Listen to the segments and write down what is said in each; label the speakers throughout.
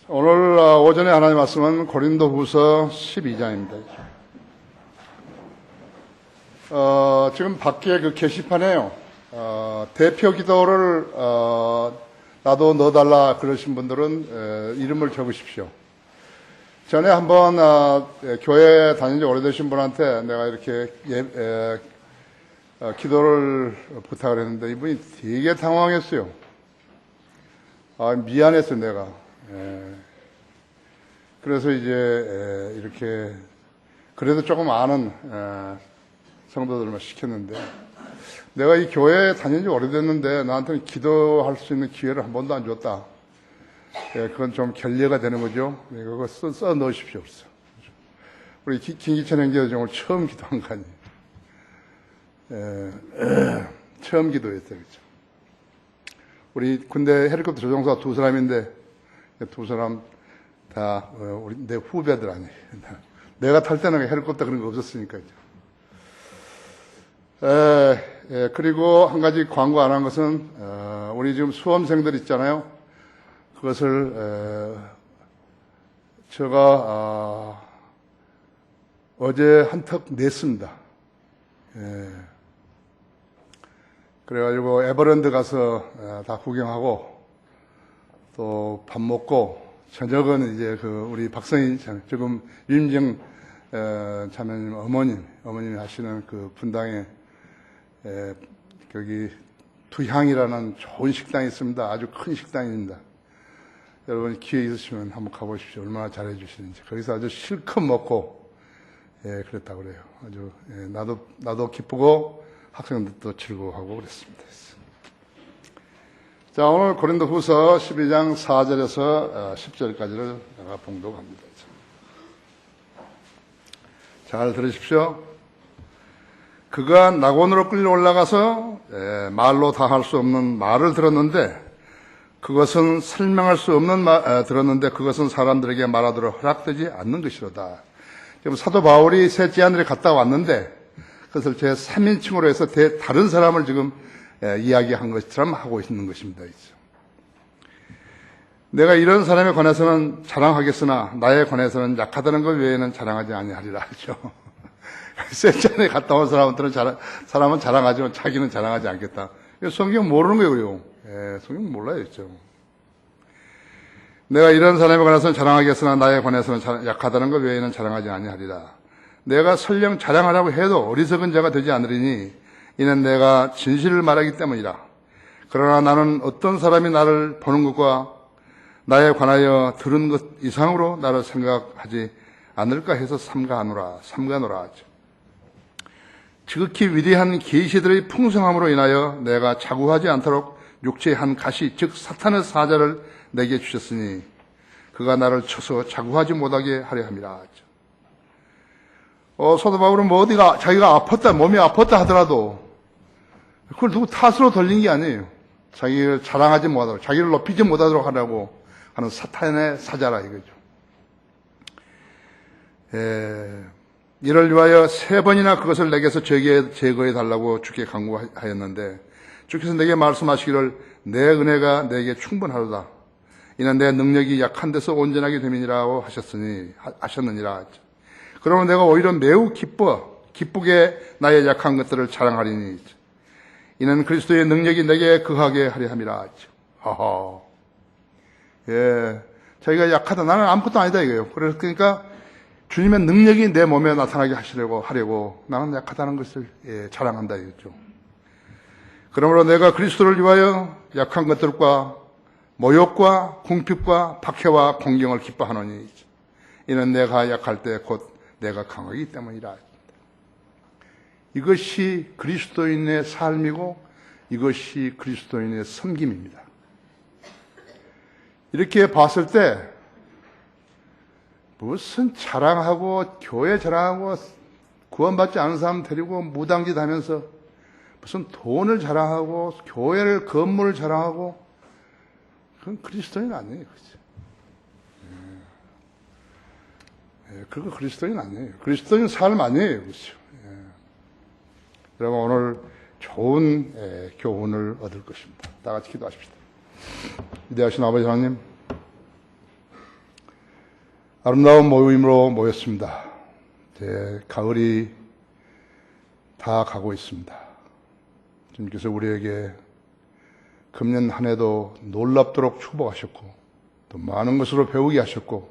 Speaker 1: 오늘 오전에 하나님 말씀은 고린도후서 12장입니다. 지금 밖에 그 게시판에요. 대표 기도를 나도 넣어달라 그러신 분들은 이름을 적으십시오. 전에 한번 교회 다닌 지 오래되신 분한테 내가 이렇게 기도를 부탁을 했는데 이분이 되게 당황했어요. 미안했어요, 내가. 그래서 이제 이렇게 그래도 조금 아는 성도들만 시켰는데, 내가 이 교회에 다닌 지 오래됐는데 나한테는 기도할 수 있는 기회를 한 번도 안 줬다. 그건 좀 결례가 되는 거죠. 그거 써 넣으십시오. 우리 김기천 행제장을 처음 기도한 거 아니에요. 처음 기도했어요. 그렇죠? 우리 군대 헬리콥터 조종사 두 사람인데, 두 사람 다 내 후배들 아니에요. 내가 탈 때는 헬리콥터 그런 거 없었으니까요. 그리고 한 가지 광고 안 한 것은, 우리 지금 수험생들 있잖아요. 그것을 제가 어제 한턱 냈습니다. 그래가지고 에버랜드 가서 다 구경하고 또 밥 먹고, 저녁은 이제 우리 박성희 지금 유임정 자매님 어머님이 하시는 그 분당에 거기 두향이라는 좋은 식당이 있습니다. 아주 큰 식당입니다. 여러분 기회 있으시면 한번 가보십시오. 얼마나 잘해 주시는지. 거기서 아주 실컷 먹고 그랬다고 그래요. 아주 나도 기쁘고 학생들도 즐거워하고 그랬습니다. 자, 오늘 고린도후서 12장 4절에서 10절까지를 내가 봉독합니다. 잘 들으십시오. 그가 낙원으로 끌려 올라가서 말로 다 할 수 없는 말을 들었는데, 그것은 설명할 수 없는 들었는데 그것은 사람들에게 말하도록 허락되지 않는 것이로다. 지금 사도 바울이 셋째 하늘에 갔다 왔는데 그것을 제 3인칭으로 해서 다른 사람을 지금 이야기한 것처럼 하고 있는 것입니다. 내가 이런 사람에 관해서는 자랑하겠으나 나에 관해서는 약하다는 것 외에는 자랑하지 아니하리라 하죠. 셋째 하늘에 갔다 온 사람은 자랑하지만 자기는 자랑하지 않겠다. 성경 모르는 거예요. 성경 몰라요. 내가 이런 사람에 관해서는 자랑하겠으나 나에 관해서는 약하다는 것 외에는 자랑하지 아니하리라. 내가 설령 자랑하라고 해도 어리석은 자가 되지 않으리니 이는 내가 진실을 말하기 때문이라. 그러나 나는 어떤 사람이 나를 보는 것과 나에 관하여 들은 것 이상으로 나를 생각하지 않을까 해서 삼가노라 하죠. 지극히 위대한 계시들의 풍성함으로 인하여 내가 자구하지 않도록 육체의 한 가시, 즉 사탄의 사자를 내게 주셨으니 그가 나를 쳐서 자구하지 못하게 하려 함이라. 사도 바울은 어디가 자기가 몸이 아팠다 하더라도 그걸 누구 탓으로 돌린 게 아니에요. 자기를 자랑하지 못하도록, 자기를 높이지 못하도록 하려고 하는 사탄의 사자라 이거죠. 이를 위하여 3번이나 그것을 내게서 제거해 달라고 주께 간구하였는데 주께서 내게 말씀하시기를 내 은혜가 내게 충분하도다. 이는 내 능력이 약한 데서 온전하게 됨이니라고 하셨느니라. 그러면 내가 오히려 매우 기쁘게 나의 약한 것들을 자랑하리니 이는 그리스도의 능력이 내게 거하게 하려 함이라. 자기가 약하다. 나는 아무것도 아니다 이거예요. 그러니까 주님의 능력이 내 몸에 나타나게 하려고 나는 약하다는 것을 자랑한다 이거죠. 그러므로 내가 그리스도를 위하여 약한 것들과 모욕과 궁핍과 박해와 공경을 기뻐하노니 이는 내가 약할 때 곧 내가 강하기 때문이라. 이것이 그리스도인의 삶이고 이것이 그리스도인의 섬김입니다. 이렇게 봤을 때 무슨 자랑하고 교회 자랑하고 구원받지 않은 사람 데리고 무당짓 하면서 무슨 돈을 자랑하고 교회를 건물을 자랑하고 그건 그리스도인 아니에요. 그거 그리스도인 아니에요. 그리스도인 삶 아니에요. 그렇죠? 여러분 오늘 좋은 교훈을 얻을 것입니다. 다 같이 기도하십시다. 위대하신 아버지 하나님, 아름다운 모임으로 모였습니다. 이제 가을이 다 가고 있습니다. 주님께서 우리에게 금년 한 해도 놀랍도록 축복하셨고 또 많은 것으로 배우게 하셨고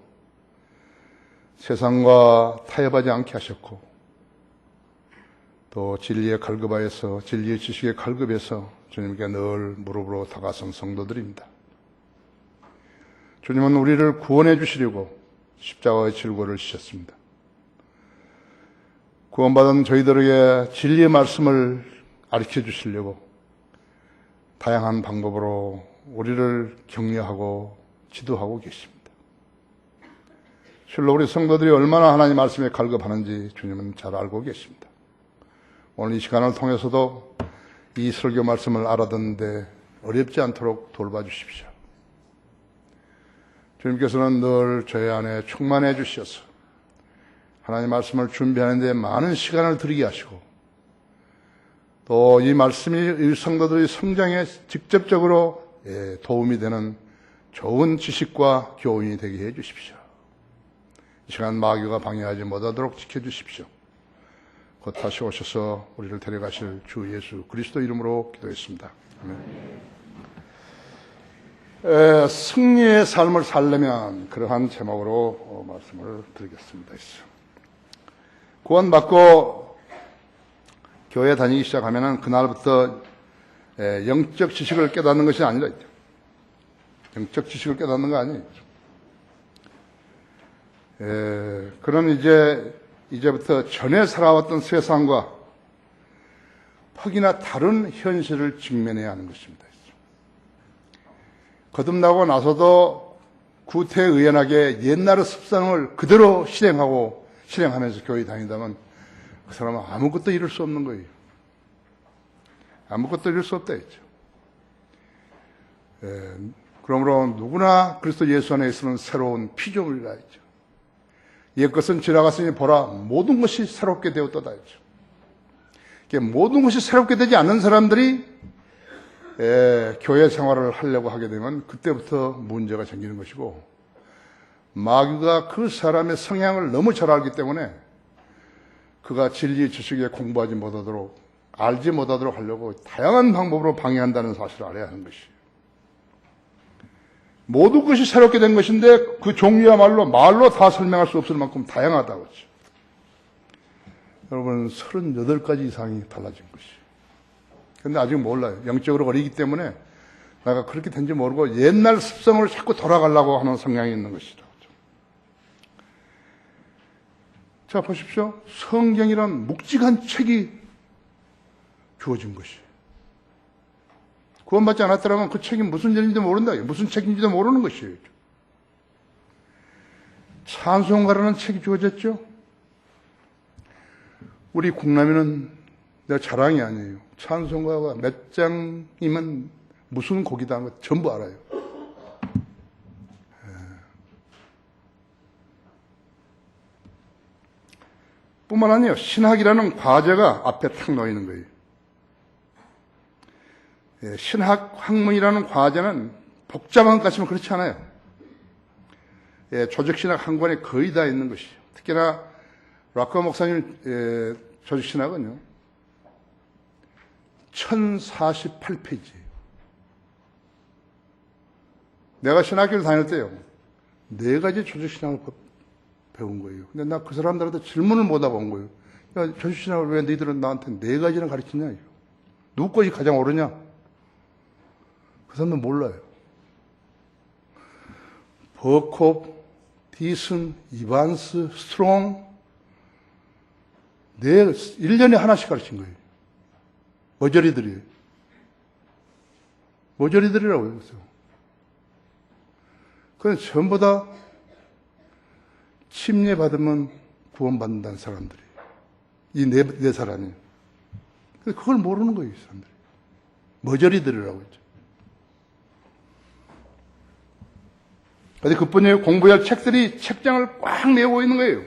Speaker 1: 세상과 타협하지 않게 하셨고 또 진리의 갈급하여서 진리의 지식의 갈급에서 주님께 늘 무릎으로 다가선 성도들입니다. 주님은 우리를 구원해 주시려고 십자가의 질고를 지셨습니다. 구원받은 저희들에게 진리의 말씀을 가르쳐 주시려고 다양한 방법으로 우리를 격려하고 지도하고 계십니다. 실로 우리 성도들이 얼마나 하나님 말씀에 갈급하는지 주님은 잘 알고 계십니다. 오늘 이 시간을 통해서도 이 설교 말씀을 알아듣는데 어렵지 않도록 돌봐주십시오. 주님께서는 늘 저희 안에 충만해 주셔서 하나님 말씀을 준비하는 데 많은 시간을 들이게 하시고 또 이 말씀이 이 성도들의 성장에 직접적으로 도움이 되는 좋은 지식과 교훈이 되게 해 주십시오. 이 시간 마귀가 방해하지 못하도록 지켜주십시오. 곧 다시 오셔서 우리를 데려가실 주 예수 그리스도 이름으로 기도했습니다. 아멘. 승리의 삶을 살려면 그러한 제목으로 말씀을 드리겠습니다. 구원받고 교회 다니기 시작하면 그날부터 영적 지식을 깨닫는 것이 아니라 영적 지식을 깨닫는 거 아니에요. 그럼 이제부터 전에 살아왔던 세상과 퍽이나 다른 현실을 직면해야 하는 것입니다. 거듭나고 나서도 구태의연하게 옛날의 습성을 그대로 실행하면서 교회 다닌다면 그 사람은 아무것도 이룰 수 없는 거예요. 아무것도 이룰 수 없다 했죠. 그러므로 누구나 그리스도 예수 안에 있으면 새로운 피조물이라 했죠. 옛것은 지나갔으니 보라 모든 것이 새롭게 되었도다 했죠. 모든 것이 새롭게 되지 않는 사람들이 교회 생활을 하려고 하게 되면 그때부터 문제가 생기는 것이고 마귀가 그 사람의 성향을 너무 잘 알기 때문에 그가 진리 지식에 공부하지 못하도록 알지 못하도록 하려고 다양한 방법으로 방해한다는 사실을 알아야 하는 것이에요. 모든 것이 새롭게 된 것인데 그 종류야말로 말로 다 설명할 수 없을 만큼 다양하다고 했죠. 여러분 38가지 이상이 달라진 것이에요. 근데 아직 몰라요. 영적으로 어리기 때문에 내가 그렇게 된지 모르고 옛날 습성을 자꾸 돌아가려고 하는 성향이 있는 것이죠. 자, 보십시오. 성경이란 묵직한 책이 주어진 것이에요. 구원받지 않았더라면 그 책이 무슨 일인지도 모른다. 무슨 책인지도 모르는 것이에요. 찬송가라는 책이 주어졌죠. 우리 국남이는 내 자랑이 아니에요. 찬송가가 몇 장이면 무슨 곡이다 하는 거 전부 알아요. 뿐만 아니라 신학이라는 과제가 앞에 탁 놓이는 거예요. 신학 학문이라는 과제는 복잡한 것 같지만 그렇지 않아요. 조직신학 한 권에 거의 다 있는 것이죠. 특히나 락커 목사님 조직신학은요 1048페이지예요. 내가 신학교를 다닐 때요 4가지 조직신학을 배운 거예요. 근데 나 그 사람들한테 질문을 못 해본 거예요. 야, 조직신학을 왜 너희들은 나한테 4가지나 가르치냐? 누구 것이 가장 옳으냐? 그 사람은 몰라요. 버콥, 디슨, 이반스, 스트롱 1년에 하나씩 가르친 거예요. 머저리들이에요. 머저리들이라고 했어요. 그건 전부 다 침례받으면 구원받는다는 사람들이에요. 이 네 사람이. 그걸 모르는 거예요, 이 사람들이. 머저리들이라고 했죠. 근데 그뿐이에요. 공부해야 할 책들이 책장을 꽉 메우고 있는 거예요.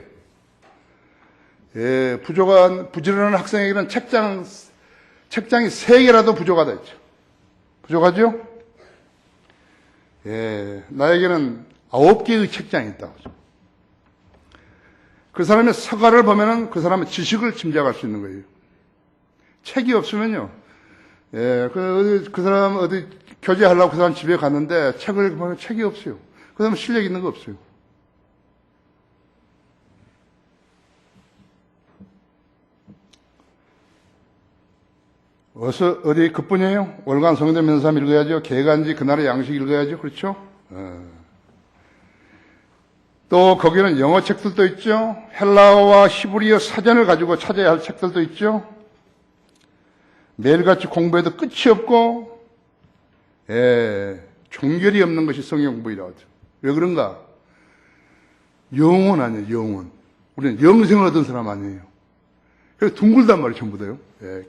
Speaker 1: 부지런한 학생에게는 책장이 3개라도 부족하다 했죠. 부족하죠? 나에게는 9개의 책장이 있다고 하죠. 그 사람의 서가를 보면은 그 사람의 지식을 짐작할 수 있는 거예요. 책이 없으면요. 그 사람 어디 교제하려고 그 사람 집에 갔는데 책을 보면 책이 없어요. 그 사람은 실력 있는 거 없어요. 어디 그뿐이에요? 월간 성경 면삼 읽어야죠. 개간지 그날의 양식 읽어야죠. 그렇죠? 또 거기는 영어 책들도 있죠. 헬라어와 히브리어 사전을 가지고 찾아야 할 책들도 있죠. 매일같이 공부해도 끝이 없고 종결이 없는 것이 성경 공부이라고 하죠. 왜 그런가? 영혼 아니에요. 영혼. 우리는 영생을 얻은 사람 아니에요. 그래서 둥글단 말이에요. 전부 다요.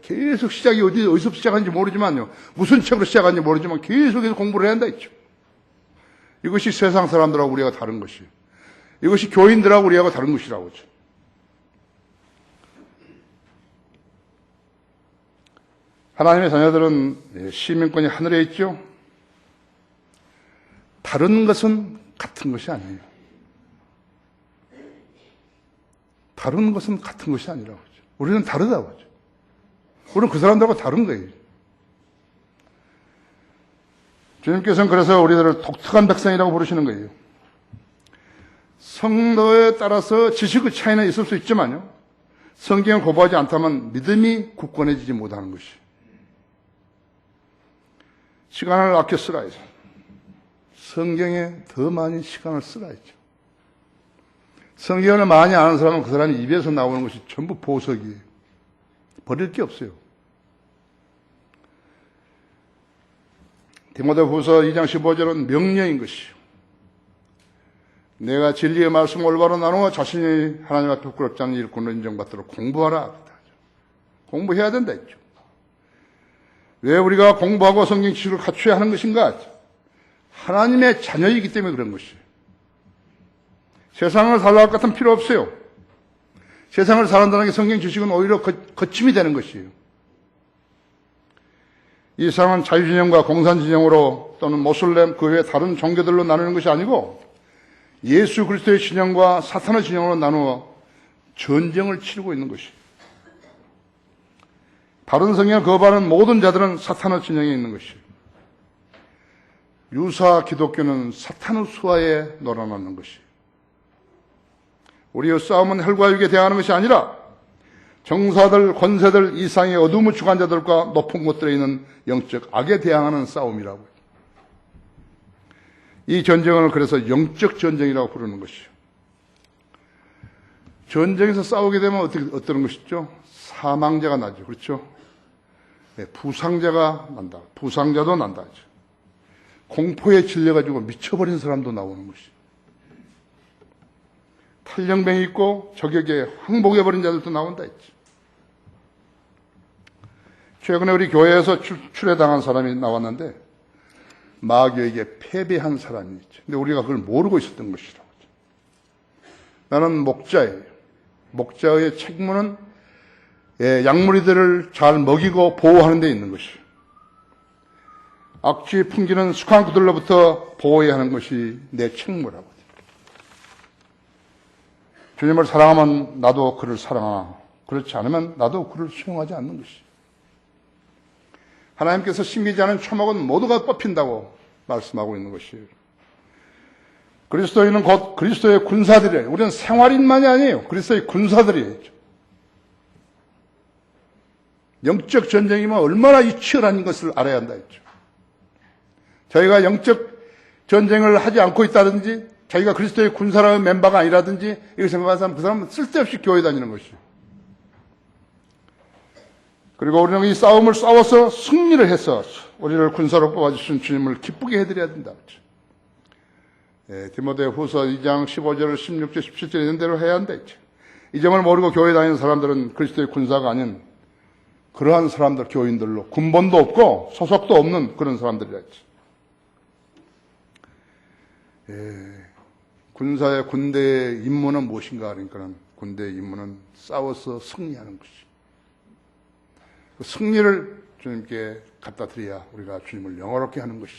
Speaker 1: 계속 시작이 어디서 시작하는지 모르지만요. 무슨 책으로 시작하는지 모르지만 계속해서 공부를 해야 한다 했죠. 이것이 세상 사람들하고 우리가 다른 것이에요. 이것이 교인들하고 우리하고 다른 것이라고 하죠. 하나님의 자녀들은 시민권이 하늘에 있죠. 다른 것은 같은 것이 아니에요. 다른 것은 같은 것이 아니라고 하죠. 우리는 다르다고 하죠. 우리는 그 사람들하고 다른 거예요. 주님께서는 그래서 우리들을 독특한 백성이라고 부르시는 거예요. 성도에 따라서 지식의 차이는 있을 수 있지만요. 성경을 공부하지 않다면 믿음이 굳건해지지 못하는 것이. 시간을 아껴 쓰라야죠. 성경에 더 많이 시간을 쓰라야죠. 성경을 많이 아는 사람은 그 사람이 입에서 나오는 것이 전부 보석이에요. 버릴 게 없어요. 디모데후서 2장 15절은 명령인 것이요. 내가 진리의 말씀 올바로 나누어 자신이 하나님 앞에 부끄럽지 않은 일꾼으로 인정받도록 공부하라. 공부해야 된다 했죠. 왜 우리가 공부하고 성경 지식을 갖춰야 하는 것인가? 하나님의 자녀이기 때문에 그런 것이에요. 세상을 살아갈 것 같으면 필요 없어요. 세상을 살아간다는 게 성경 지식은 오히려 거침이 되는 것이에요. 이 세상은 자유진영과 공산진영으로 또는 모슬렘 그 외 다른 종교들로 나누는 것이 아니고 예수 그리스도의 진영과 사탄의 진영으로 나누어 전쟁을 치르고 있는 것이에요. 바른 성경을 거부하는 모든 자들은 사탄의 진영에 있는 것이에요. 유사 기독교는 사탄의 수하에 놀아나는 것이에요. 우리의 싸움은 혈과 육에 대항하는 것이 아니라 정사들, 권세들 이상의 어둠의 주관자들과 높은 곳들에 있는 영적 악에 대항하는 싸움이라고요. 이 전쟁을 그래서 영적 전쟁이라고 부르는 것이죠. 전쟁에서 싸우게 되면 어떤 것이죠? 사망자가 나죠. 그렇죠? 부상자가 난다. 부상자도 난다. 공포에 질려가지고 미쳐버린 사람도 나오는 것이죠. 탈영병이 있고 저격에 항복해버린 자들도 나온다 했죠. 최근에 우리 교회에서 출애당한 사람이 나왔는데 마귀에게 패배한 사람이 있죠. 근데 우리가 그걸 모르고 있었던 것이라고. 나는 목자예요. 목자의 책무는 양무리들을 잘 먹이고 보호하는 데 있는 것이에요. 악취 풍기는 수강구들로부터 보호해야 하는 것이 내 책무라고. 주님을 사랑하면 나도 그를 사랑하나 그렇지 않으면 나도 그를 수용하지 않는 것이에요. 하나님께서 심기지 않은 초목은 모두가 뽑힌다고 말씀하고 있는 것이에요. 그리스도인은 곧 그리스도의 군사들이에요. 우리는 생활인만이 아니에요. 그리스도의 군사들이에요. 영적 전쟁이면 얼마나 치열한 것을 알아야 한다 했죠. 저희가 영적 전쟁을 하지 않고 있다든지 자기가 그리스도의 군사라는 멤버가 아니라든지 이거 생각하는 사람 그 사람은 쓸데없이 교회 다니는 것이에요. 그리고 우리는 이 싸움을 싸워서 승리를 해서 우리를 군사로 뽑아주신 주님을 기쁘게 해드려야 된다. 디모데후서 2장 15절, 16절, 17절 있는 대로 해야 한다. 이 점을 모르고 교회 다니는 사람들은 그리스도의 군사가 아닌 그러한 사람들, 교인들로 군번도 없고 소속도 없는 그런 사람들이라 했지. 군대의 임무는 무엇인가 하니까 군대의 임무는 싸워서 승리하는 것이. 그 승리를 주님께 갖다 드려야 우리가 주님을 영화롭게 하는 것이.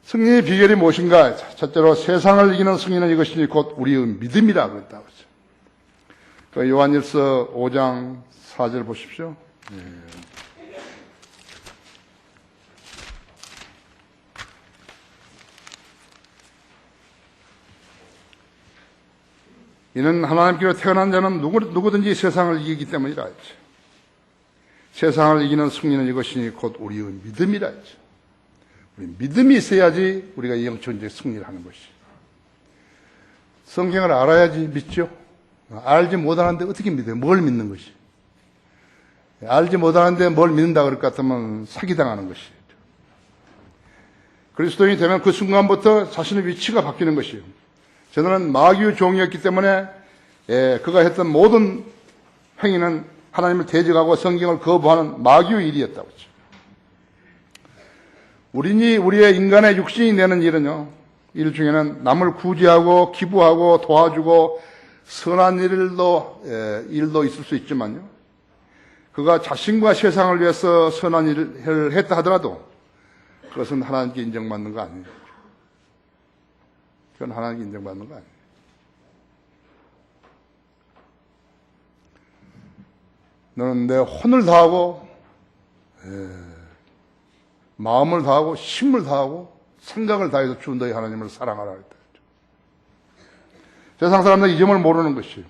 Speaker 1: 승리의 비결이 무엇인가? 첫째로 세상을 이기는 승리는 이것이니 곧 우리의 믿음이라 그랬다고 했죠. 그 요한일서 5장 4절 보십시오. 이는 하나님께로 태어난 자는 누구든지 세상을 이기기 때문이라 했죠. 세상을 이기는 승리는 이것이니 곧 우리의 믿음이라 했죠. 우리 믿음이 있어야지 우리가 이 영적인 승리를 하는 것이. 성경을 알아야지 믿죠. 알지 못하는데 어떻게 믿어요? 뭘 믿는 것이? 알지 못하는데 뭘 믿는다 그럴 것 같으면 사기당하는 것이. 그리스도인이 되면 그 순간부터 자신의 위치가 바뀌는 것이에요. 저는 마귀의 종이었기 때문에 그가 했던 모든 행위는 하나님을 대적하고 성경을 거부하는 마귀의 일이었다고 했죠. 우리의 인간의 육신이 내는 일은요, 일 중에는 남을 구제하고 기부하고 도와주고 선한 일도 있을 수 있지만요, 그가 자신과 세상을 위해서 선한 일을 했다 하더라도 그것은 하나님께 인정받는 거 아니에요. 그건 하나님께 인정받는 거 아니에요. 너는 내 혼을 다하고 마음을 다하고 힘을 다하고 생각을 다해서 주 너희 하나님을 사랑하라 했다. 세상 사람들은 이 점을 모르는 것이에요.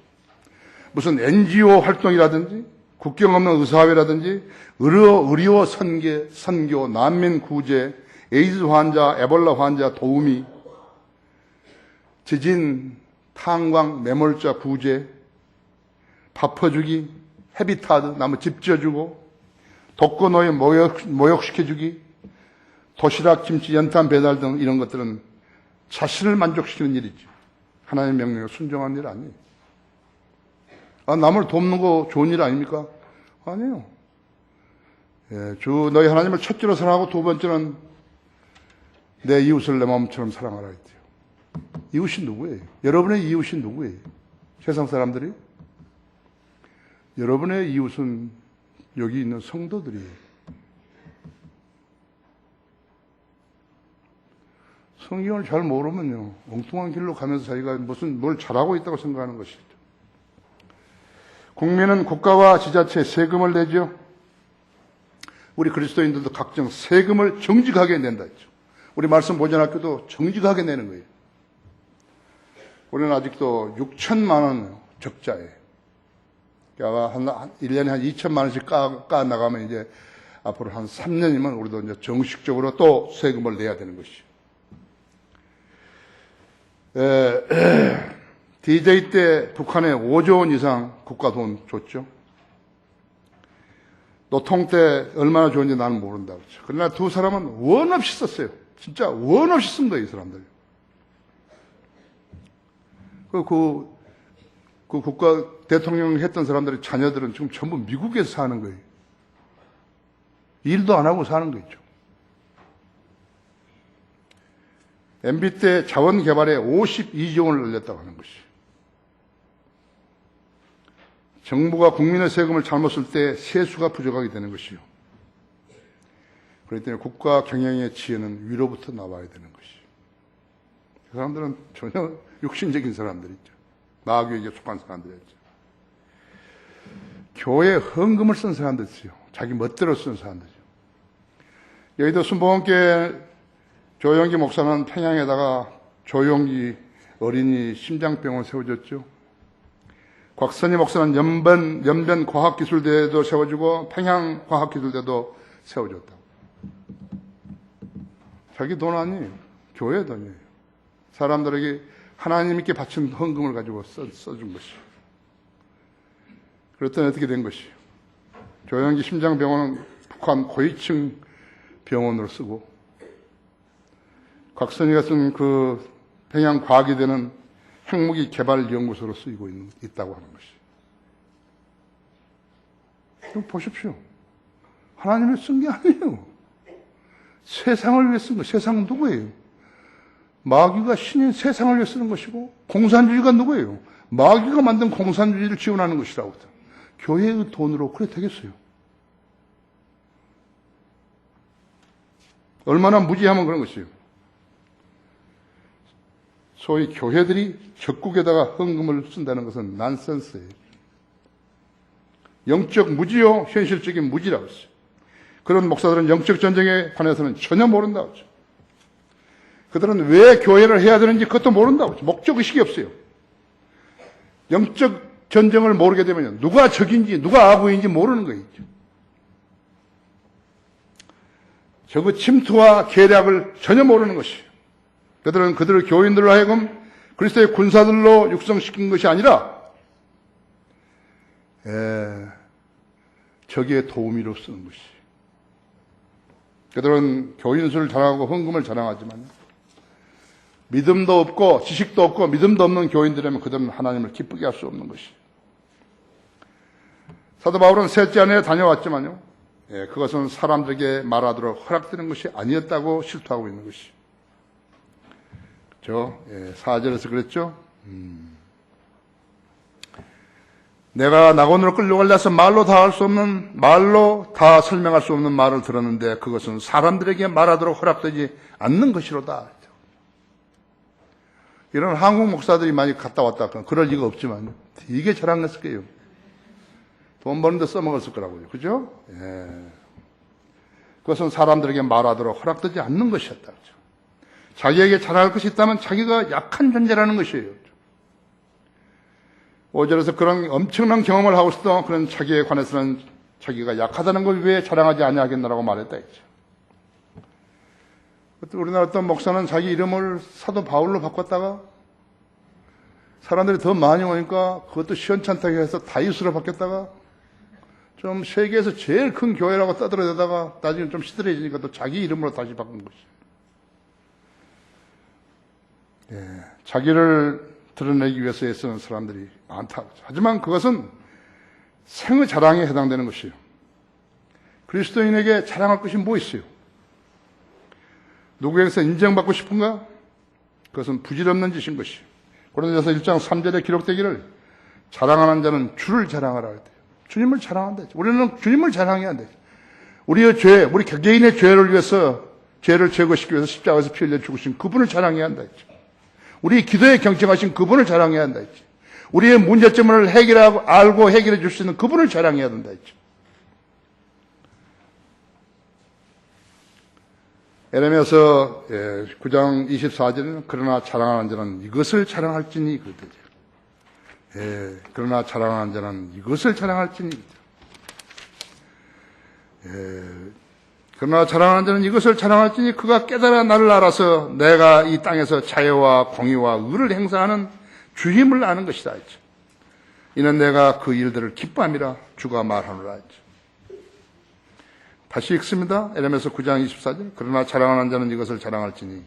Speaker 1: 무슨 NGO 활동이라든지 국경 없는 의사회라든지 의료 선교, 난민 구제, 에이즈 환자, 에볼라 환자 도우미, 지진, 탄광, 매몰자 구제, 밥 퍼주기, 헤비타드, 나무 집 지어주고, 독거노예 모욕시켜주기, 도시락, 김치, 연탄 배달 등 이런 것들은 자신을 만족시키는 일이죠. 하나님의 명령에 순종한 일 아니에요. 남을 돕는 거 좋은 일 아닙니까? 아니에요. 주 너희 하나님을 첫째로 사랑하고 두 번째는 내 이웃을 내 마음처럼 사랑하라 했대요. 이웃이 누구예요? 여러분의 이웃이 누구예요? 세상 사람들이? 여러분의 이웃은 여기 있는 성도들이에요. 성경을 잘 모르면요, 엉뚱한 길로 가면서 자기가 뭘 잘하고 있다고 생각하는 것이죠. 국민은 국가와 지자체에 세금을 내죠. 우리 그리스도인들도 각종 세금을 정직하게 낸다 했죠. 우리 말씀보전학교도 정직하게 내는 거예요. 우리는 아직도 6천만 원 적자예요. 그러니까 1년에 한 2천만 원씩 까 나가면 이제 앞으로 한 3년이면 우리도 이제 정식적으로 또 세금을 내야 되는 것이죠. DJ 때 북한에 5조 원 이상 국가 돈 줬죠. 노통 때 얼마나 좋은지 나는 모른다고 했죠. 그러나 두 사람은 원 없이 썼어요. 진짜 원 없이 쓴 거예요, 이 사람들. 그 국가 대통령 했던 사람들의 자녀들은 지금 전부 미국에서 사는 거예요. 일도 안 하고 사는 거 있죠. MB 때 자원 개발에 52조 원을 늘렸다고 하는 것이. 정부가 국민의 세금을 잘못 쓸 때 세수가 부족하게 되는 것이요. 그렇기 때문에 국가 경영의 지혜는 위로부터 나와야 되는 것이. 그 사람들은 전혀 육신적인 사람들이죠. 마귀에게 속한 사람들이죠. 교회에 헌금을 쓴 사람들 있어요. 자기 멋대로 쓴 사람들이죠. 여의도 순복음교회 조용기 목사는 평양에다가 조용기 어린이 심장병원 세워줬죠. 곽선희 목사는 연변 과학기술대도 세워주고 평양 과학기술대도 세워줬다. 자기 돈 아니에요. 교회 돈이에요. 사람들에게 하나님께 바친 헌금을 가지고 써준 것이에요. 그랬더니 어떻게 된 것이에요. 조영기 심장병원은 북한 고위층 병원으로 쓰고 곽선희가 쓴 그 평양 과학이되는 핵무기 개발 연구소로 쓰이고 있다고 하는 것이에요. 그럼 보십시오. 하나님이 쓴 게 아니에요. 세상을 위해 쓴 거. 세상은 누구예요? 마귀가 신인 세상을 위해 쓰는 것이고 공산주의가 누구예요? 마귀가 만든 공산주의를 지원하는 것이라고. 교회의 돈으로 그래 되겠어요? 얼마나 무지하면 그런 것이에요. 소위 교회들이 적국에다가 헌금을 쓴다는 것은 난센스예요. 영적 무지요, 현실적인 무지라고 했어요. 그런 목사들은 영적 전쟁에 관해서는 전혀 모른다고 하죠. 그들은 왜 교회를 해야 되는지 그것도 모른다고 하죠. 목적의식이 없어요. 영적 전쟁을 모르게 되면 누가 적인지 누가 아부인지 모르는 거예요. 저그 침투와 계략을 전혀 모르는 것이에요. 그들은 그들을 교인들로 하여금 그리스도의 군사들로 육성시킨 것이 아니라 적의 도우미로 쓰는 것이에요. 그들은 교인수를 자랑하고 헌금을 자랑하지만 믿음도 없고 지식도 없고 믿음도 없는 교인들이라면 그들은 하나님을 기쁘게 할 수 없는 것이에요. 사도 바울은 셋째 안에 다녀왔지만요, 그것은 사람들에게 말하도록 허락되는 것이 아니었다고 실토하고 있는 것이에요. 그렇죠? 4절에서 그랬죠. 내가 낙원으로 끌려갈려서 말로 다 설명할 수 없는 말을 들었는데 그것은 사람들에게 말하도록 허락되지 않는 것이로다. 이런 한국 목사들이 많이 갔다 왔다. 그럴 리가 없지만 되게 자랑했을 거예요. 돈 버는데 써먹었을 거라고요. 그죠? 그것은 사람들에게 말하도록 허락되지 않는 것이었다. 그렇죠? 자기에게 자랑할 것이 있다면 자기가 약한 존재라는 것이에요. 5절에서 그런 엄청난 경험을 하고 있어도 그런 자기에 관해서는 자기가 약하다는 걸 왜 자랑하지 아니하겠나라고 말했다 했죠. 우리나라 어떤 목사는 자기 이름을 사도 바울로 바꿨다가 사람들이 더 많이 오니까 그것도 시원찮다고 해서 다윗으로 바뀌었다가 좀 세계에서 제일 큰 교회라고 떠들어대다가 나중에 좀 시들해지니까 또 자기 이름으로 다시 바꾼 것이에요. 자기를 드러내기 위해서 애쓰는 사람들이 많다. 하지만 그것은 생의 자랑에 해당되는 것이에요. 그리스도인에게 자랑할 것이 뭐 있어요? 누구에게서 인정받고 싶은가? 그것은 부질없는 짓인 것이에요. 고린도전서 1장 3절에 기록되기를 자랑하는 자는 주를 자랑하라 할 때 주님을 자랑한다. 우리는 주님을 자랑해야 한다. 우리의 죄, 우리 개개인의 죄를 위해서 죄를 제거시키기 위해서 십자가에서 피 흘려 죽으신 그분을 자랑해야 한다. 우리 기도에 경청하신 그분을 자랑해야 한다. 우리의 문제점을 알고 해결해 줄 수 있는 그분을 자랑해야 된다. 에레미야서 9장 24절에는 그러나 자랑하는 자는 이것을 자랑할지니 그러죠. 그러나 자랑하는 자는 이것을 자랑할지니. 그러나 자랑하는 자는 이것을 자랑할지니 그가 깨달아 나를 알아서 내가 이 땅에서 자유와 공의와 의를 행사하는 주임을 아는 것이다. 이는 내가 그 일들을 기뻐함이라 주가 말하노라. 다시 읽습니다. 에레미야서 9장 24절. 그러나 자랑하는 자는 이것을 자랑할지니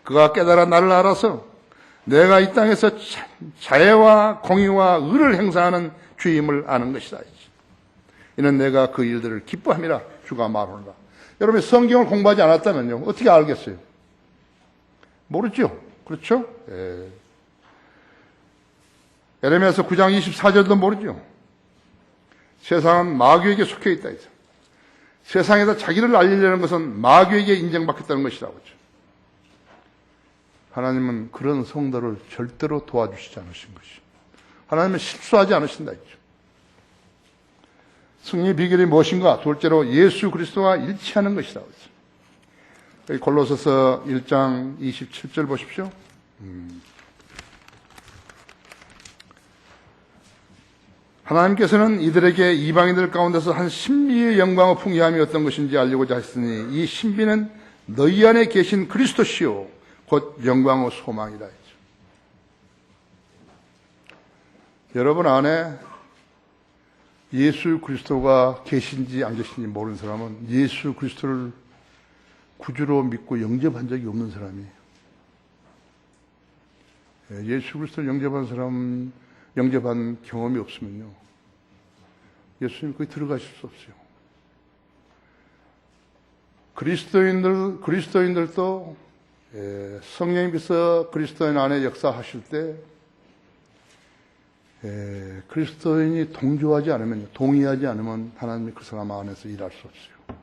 Speaker 1: 그가 깨달아 나를 알아서 내가 이 땅에서 자애와 공의와 의를 행사하는 주임을 아는 것이다. 이는 내가 그 일들을 기뻐함이라 주가 말하노라. 여러분이 성경을 공부하지 않았다면요, 어떻게 알겠어요? 모르죠. 그렇죠? 에레미야서 9장 24절도 모르죠. 세상은 마귀에게 속해 있다. 세상에서 자기를 알리려는 것은 마귀에게 인정받겠다는 것이라고 하죠. 하나님은 그런 성도를 절대로 도와주시지 않으신 것이죠. 하나님은 실수하지 않으신다 했죠. 승리의 비결이 무엇인가? 둘째로 예수 그리스도와 일치하는 것이라고 했죠. 여기 골로새서 1장 27절 보십시오. 하나님께서는 이들에게 이방인들 가운데서 한 신비의 영광의 풍요함이 어떤 것인지 알려고자 했으니 이 신비는 너희 안에 계신 그리스도시요 곧 영광의 소망이라 했죠. 여러분 안에 예수 그리스도가 계신지 안 계신지 모르는 사람은 예수 그리스도를 구주로 믿고 영접한 적이 없는 사람이에요. 예수 그리스도를 영접한 경험이 없으면요, 예수님 거기 들어가실 수 없어요. 그리스도인들도 성령님께서 그리스도인 안에 역사하실 때 그리스도인이 동의하지 않으면 하나님이 그 사람 안에서 일할 수 없어요.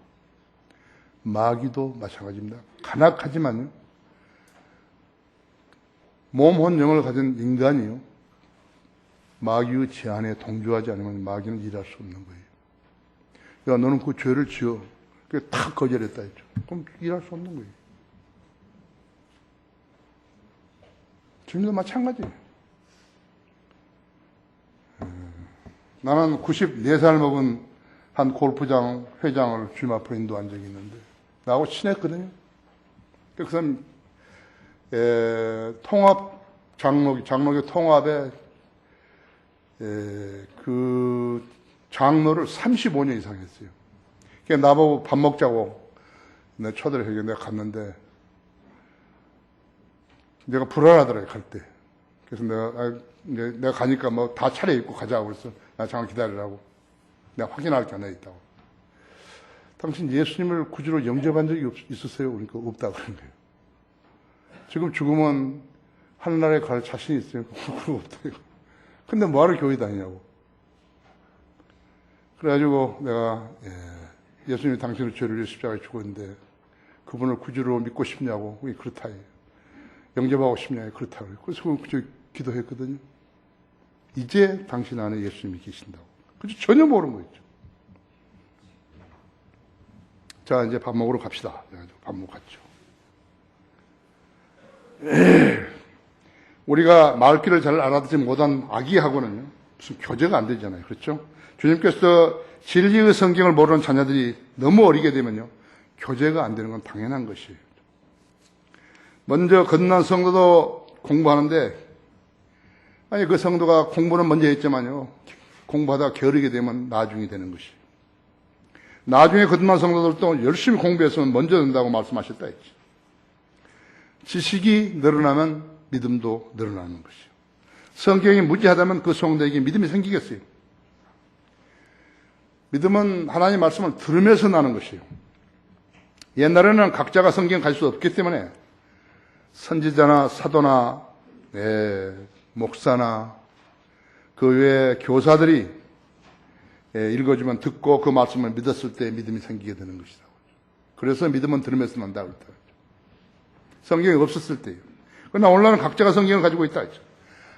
Speaker 1: 마귀도 마찬가지입니다. 간악하지만요, 몸, 혼, 영을 가진 인간이요. 마귀의 제한에 동조하지 않으면 마귀는 일할 수 없는 거예요. 야, 너는 그 죄를 지어. 그게 탁 거절했다 했죠. 그럼 일할 수 없는 거예요. 주님도 마찬가지예요. 나는 94살 먹은 한 골프장 회장을 주님 앞으로 인도한 적이 있는데, 나하고 친했거든요. 그 사람, 장로교 통합에, 그 장로를 35년 이상 했어요. 그러니까 나보고 밥 먹자고 내 초대를 해서 내가 갔는데, 내가 불안하더라고요, 갈 때. 그래서 내가 가니까 뭐 다 차려입고 가자고 그래서 나 잠깐 기다리라고. 내가 확인할 게 하나 있다고. 당신 예수님을 구주로 영접한 적이 있으세요? 그러니까 없다고 그런 거예요. 지금 죽으면 하늘나라에 갈 자신이 있어요? 그거 없다고. 근데 뭐하러 교회 다니냐고. 그래가지고 내가, 예수님이 당신의 죄를 위해 십자가에 죽었는데 그분을 구주로 믿고 싶냐고. 그렇다. 영접하고 싶냐. 그렇다. 그래서 기도했거든요. 이제 당신 안에 예수님이 계신다고. 그죠? 전혀 모르는 거였죠. 자, 이제 밥 먹으러 갑시다. 그래가지고 밥 먹으러 갔죠. 우리가 말귀를 잘 알아듣지 못한 아기하고는요, 무슨 교제가 안 되잖아요. 그렇죠? 주님께서 진리의 성경을 모르는 자녀들이 너무 어리게 되면요, 교제가 안 되는 건 당연한 것이에요. 먼저 건넌 성도도 공부하는데, 아니, 그 성도가 공부는 먼저 했지만요, 공부하다가 게으르게 되면 나중에 되는 것이에요. 나중에 거듭난 성도들도 열심히 공부했으면 먼저 된다고 말씀하셨다 했죠. 지식이 늘어나면 믿음도 늘어나는 것이에요. 성경이 무지하다면 그 성도에게 믿음이 생기겠어요. 믿음은 하나님의 말씀을 들으면서 나는 것이에요. 옛날에는 각자가 성경 갈 수 없기 때문에 선지자나 사도나 목사나 그 외에 교사들이 읽어주면 듣고 그 말씀을 믿었을 때 믿음이 생기게 되는 것이다. 그래서 믿음은 들으면서 난다고 했다. 성경이 없었을 때요. 그러나 오늘날은 각자가 성경을 가지고 있다 했죠.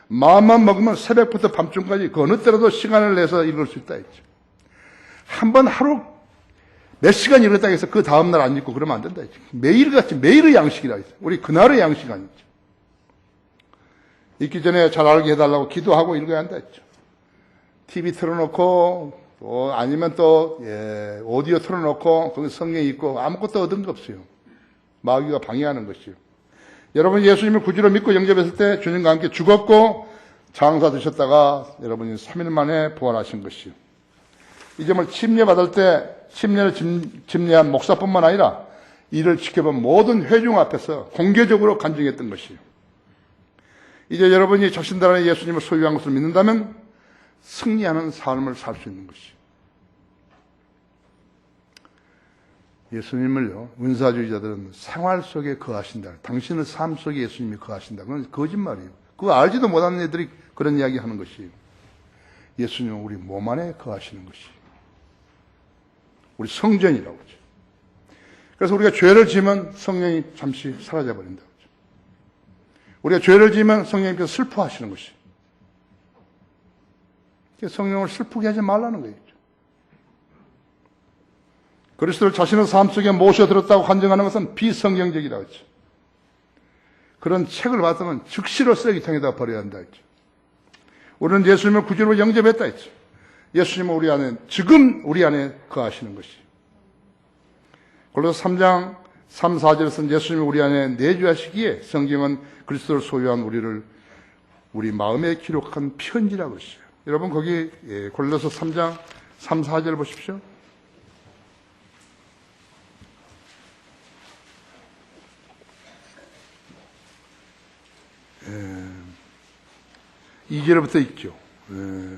Speaker 1: 마음만 먹으면 새벽부터 밤중까지 그 어느 때라도 시간을 내서 읽을 수 있다 했죠. 한 번 하루 몇 시간 읽었다 해서 그 다음날 안 읽고 그러면 안 된다 했죠. 매일같이 매일의 양식이라 했죠. 우리 그날의 양식 아니죠. 읽기 전에 잘 알게 해달라고 기도하고 읽어야 한다 했죠. TV 틀어놓고 아니면 또 오디오 틀어놓고 거기 성경 읽고 아무것도 얻은 거 없어요. 마귀가 방해하는 것이요. 여러분 예수님을 구주로 믿고 영접했을 때 주님과 함께 죽었고 장사 되셨다가 여러분이 3일 만에 부활하신 것이요. 이 점을 침례받을 때 침례를 침례한 목사뿐만 아니라 이를 지켜본 모든 회중 앞에서 공개적으로 간증했던 것이요. 이제 여러분이 자신들 안에 예수님을 소유한 것을 믿는다면 승리하는 삶을 살 수 있는 것이요. 예수님을요, 은사주의자들은 생활 속에 거하신다. 당신의 삶 속에 예수님이 거하신다. 그건 거짓말이에요. 그거 알지도 못하는 애들이 그런 이야기 하는 것이에요. 예수님은 우리 몸 안에 거하시는 것이에요. 우리 성전이라고 하죠. 그래서 우리가 죄를 지으면 성령이 잠시 사라져 버린다고 하죠. 우리가 죄를 지으면 성령님께서 슬퍼하시는 것이에요. 성령을 슬프게 하지 말라는 거예요. 그리스도를 자신의 삶 속에 모셔들었다고 간증하는 것은 비성경적이라고 했죠. 그런 책을 봤으면 즉시로 쓰레기통에다 버려야 한다 했죠. 우리는 예수님을 구주로 영접했다 했죠. 예수님은 우리 안에, 지금 우리 안에 거하시는 것이에요. 골로새 3장 3, 4절에서는 예수님이 우리 안에 내주하시기에 성경은 그리스도를 소유한 우리를 우리 마음에 기록한 편지라고 했어요. 여러분 거기 골로새 3장 3, 4절 보십시오. 2절부터 있죠.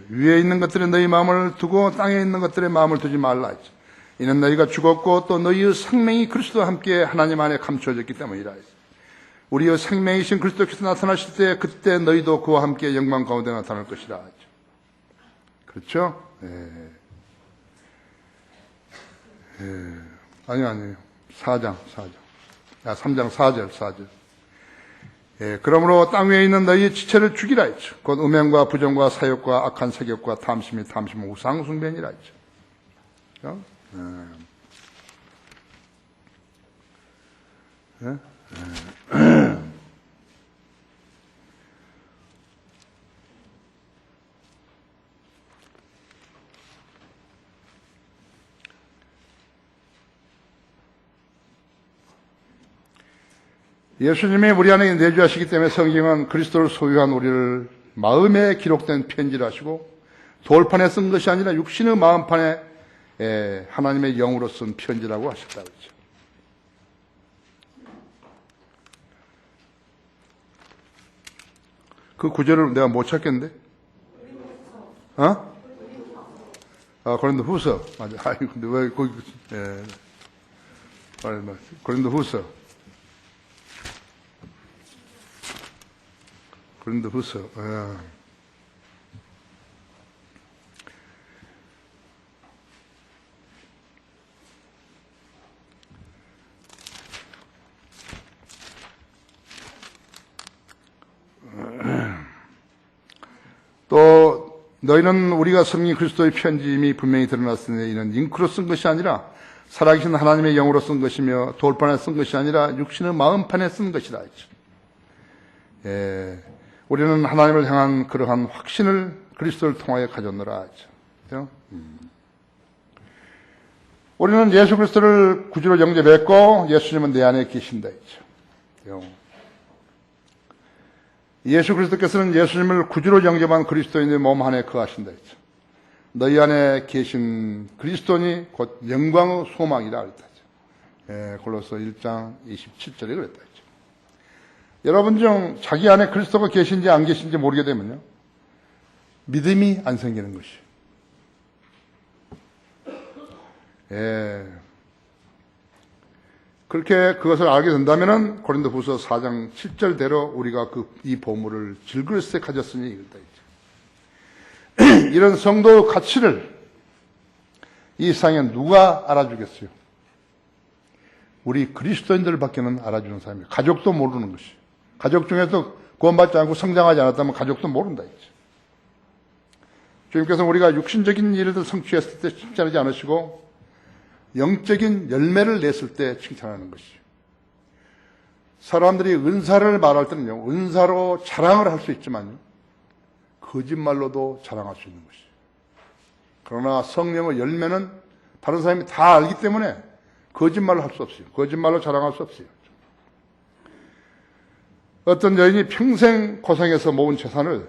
Speaker 1: 위에 있는 것들에 너희 마음을 두고 땅에 있는 것들에 마음을 두지 말라 했죠. 이는 너희가 죽었고 또 너희의 생명이 그리스도와 함께 하나님 안에 감추어졌기 때문이라 했죠. 우리의 생명이신 그리스도께서 나타나실 때 그때 너희도 그와 함께 영광 가운데 나타날 것이라 했죠. 그렇죠? 아니요. 3장 4절. 그러므로 땅 위에 있는 너희의 지체를 죽이라 했죠. 곧 음행과 부정과 사욕과 악한 세격과 탐심이 탐심은 우상 숭배니라 했죠. 그렇죠? 예수님이 우리 안에 내주하시기 때문에 성경은 그리스도를 소유한 우리를 마음에 기록된 편지를 하시고 돌판에 쓴 것이 아니라 육신의 마음판에 하나님의 영으로 쓴 편지라고 하셨다고 했죠. 그 구절을 내가 못 찾겠는데? 고린도 후서. 맞아. 아니, 근데 왜, 거기, 고린도 후서. 고린도 후서. 또 너희는 우리가 섬긴 그리스도의 편지임이 분명히 드러났으니 이는 잉크로 쓴 것이 아니라 살아계신 하나님의 영으로 쓴 것이며 돌판에 쓴 것이 아니라 육신의 마음판에 쓴 것이라 했죠. 우리는 하나님을 향한 그러한 확신을 그리스도를 통하여 가졌노라 하죠. 우리는 예수 그리스도를 구주로 영접했고 예수님은 내 안에 계신다 했죠. 예수 그리스도께서는 예수님을 구주로 영접한 그리스도인의 몸 안에 거하신다 했죠. 너희 안에 계신 그리스도니 곧 영광의 소망이라 그랬다죠. 골로새 1장 27절에 그랬다 했죠. 여러분 중 자기 안에 그리스도가 계신지 안 계신지 모르게 되면요, 믿음이 안 생기는 것이에요. 그렇게 그것을 알게 된다면은 고린도후서 4장 7절대로 우리가 이 보물을 질그릇에 가졌으니 이랬다 했죠. 이런 성도의 가치를 이 세상에 누가 알아주겠어요? 우리 그리스도인들밖에는 알아주는 사람이에요. 가족도 모르는 것이. 가족 중에서 구원받지 않고 성장하지 않았다면 가족도 모른다 했죠. 주님께서 우리가 육신적인 일을 성취했을 때 칭찬하지 않으시고 영적인 열매를 냈을 때 칭찬하는 것이죠. 사람들이 은사를 말할 때는요, 은사로 자랑을 할 수 있지만요, 거짓말로도 자랑할 수 있는 것이죠. 그러나 성령의 열매는 다른 사람이 다 알기 때문에 거짓말로 할 수 없어요. 거짓말로 자랑할 수 없어요. 어떤 여인이 평생 고생해서 모은 재산을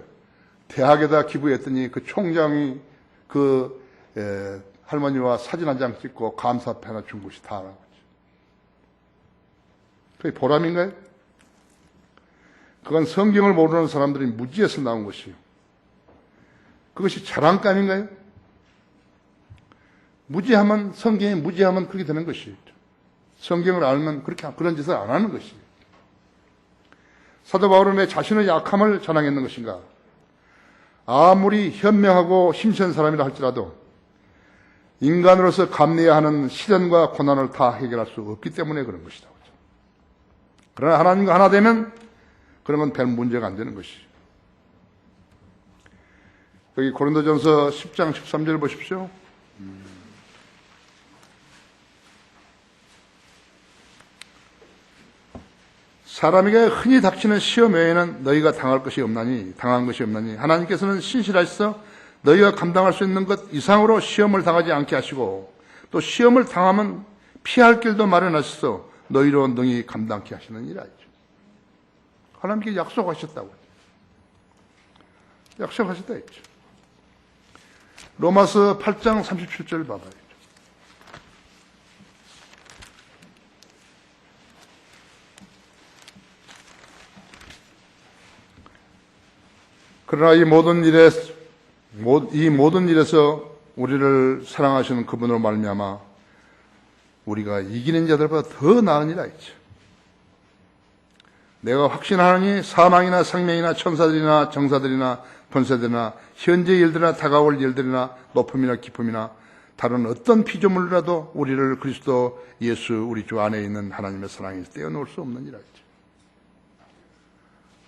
Speaker 1: 대학에다 기부했더니 그 총장이 할머니와 사진 한 장 찍고 감사패 하나 준 것이 다라고 하죠. 그게 보람인가요? 그건 성경을 모르는 사람들이 무지에서 나온 것이에요. 그것이 자랑감인가요? 무지하면, 성경이 무지하면 그렇게 되는 것이죠. 성경을 알면 그런 짓을 안 하는 것이에요. 사도 바울은 내 자신의 약함을 자랑했는 것인가? 아무리 현명하고 힘센 사람이라 할지라도 인간으로서 감내해야 하는 시련과 고난을 다 해결할 수 없기 때문에 그런 것이다. 그러나 하나님과 하나 되면 그런 건 별 문제가 안 되는 것이죠. 여기 고린도전서 10장 13절 보십시오. 사람에게 흔히 닥치는 시험 외에는 너희가 당한 것이 없나니 하나님께서는 신실하셔서 너희가 감당할 수 있는 것 이상으로 시험을 당하지 않게 하시고 또 시험을 당하면 피할 길도 마련하셔서 너희로 능히 감당케 하시느니라. 하나님께 약속하셨다고. 약속하셨다 했죠. 로마서 8장 37절 봐봐요. 그러나 이 모든 일에서 우리를 사랑하시는 그분으로 말미암아 우리가 이기는 자들보다 더 나으니라 했죠. 내가 확신하노니 사망이나 생명이나 천사들이나 정사들이나 권세들이나 현재 일들이나 다가올 일들이나 높음이나 깊음이나 다른 어떤 피조물이라도 우리를 그리스도 예수 우리 주 안에 있는 하나님의 사랑에서 떼어놓을 수 없느니라 했죠.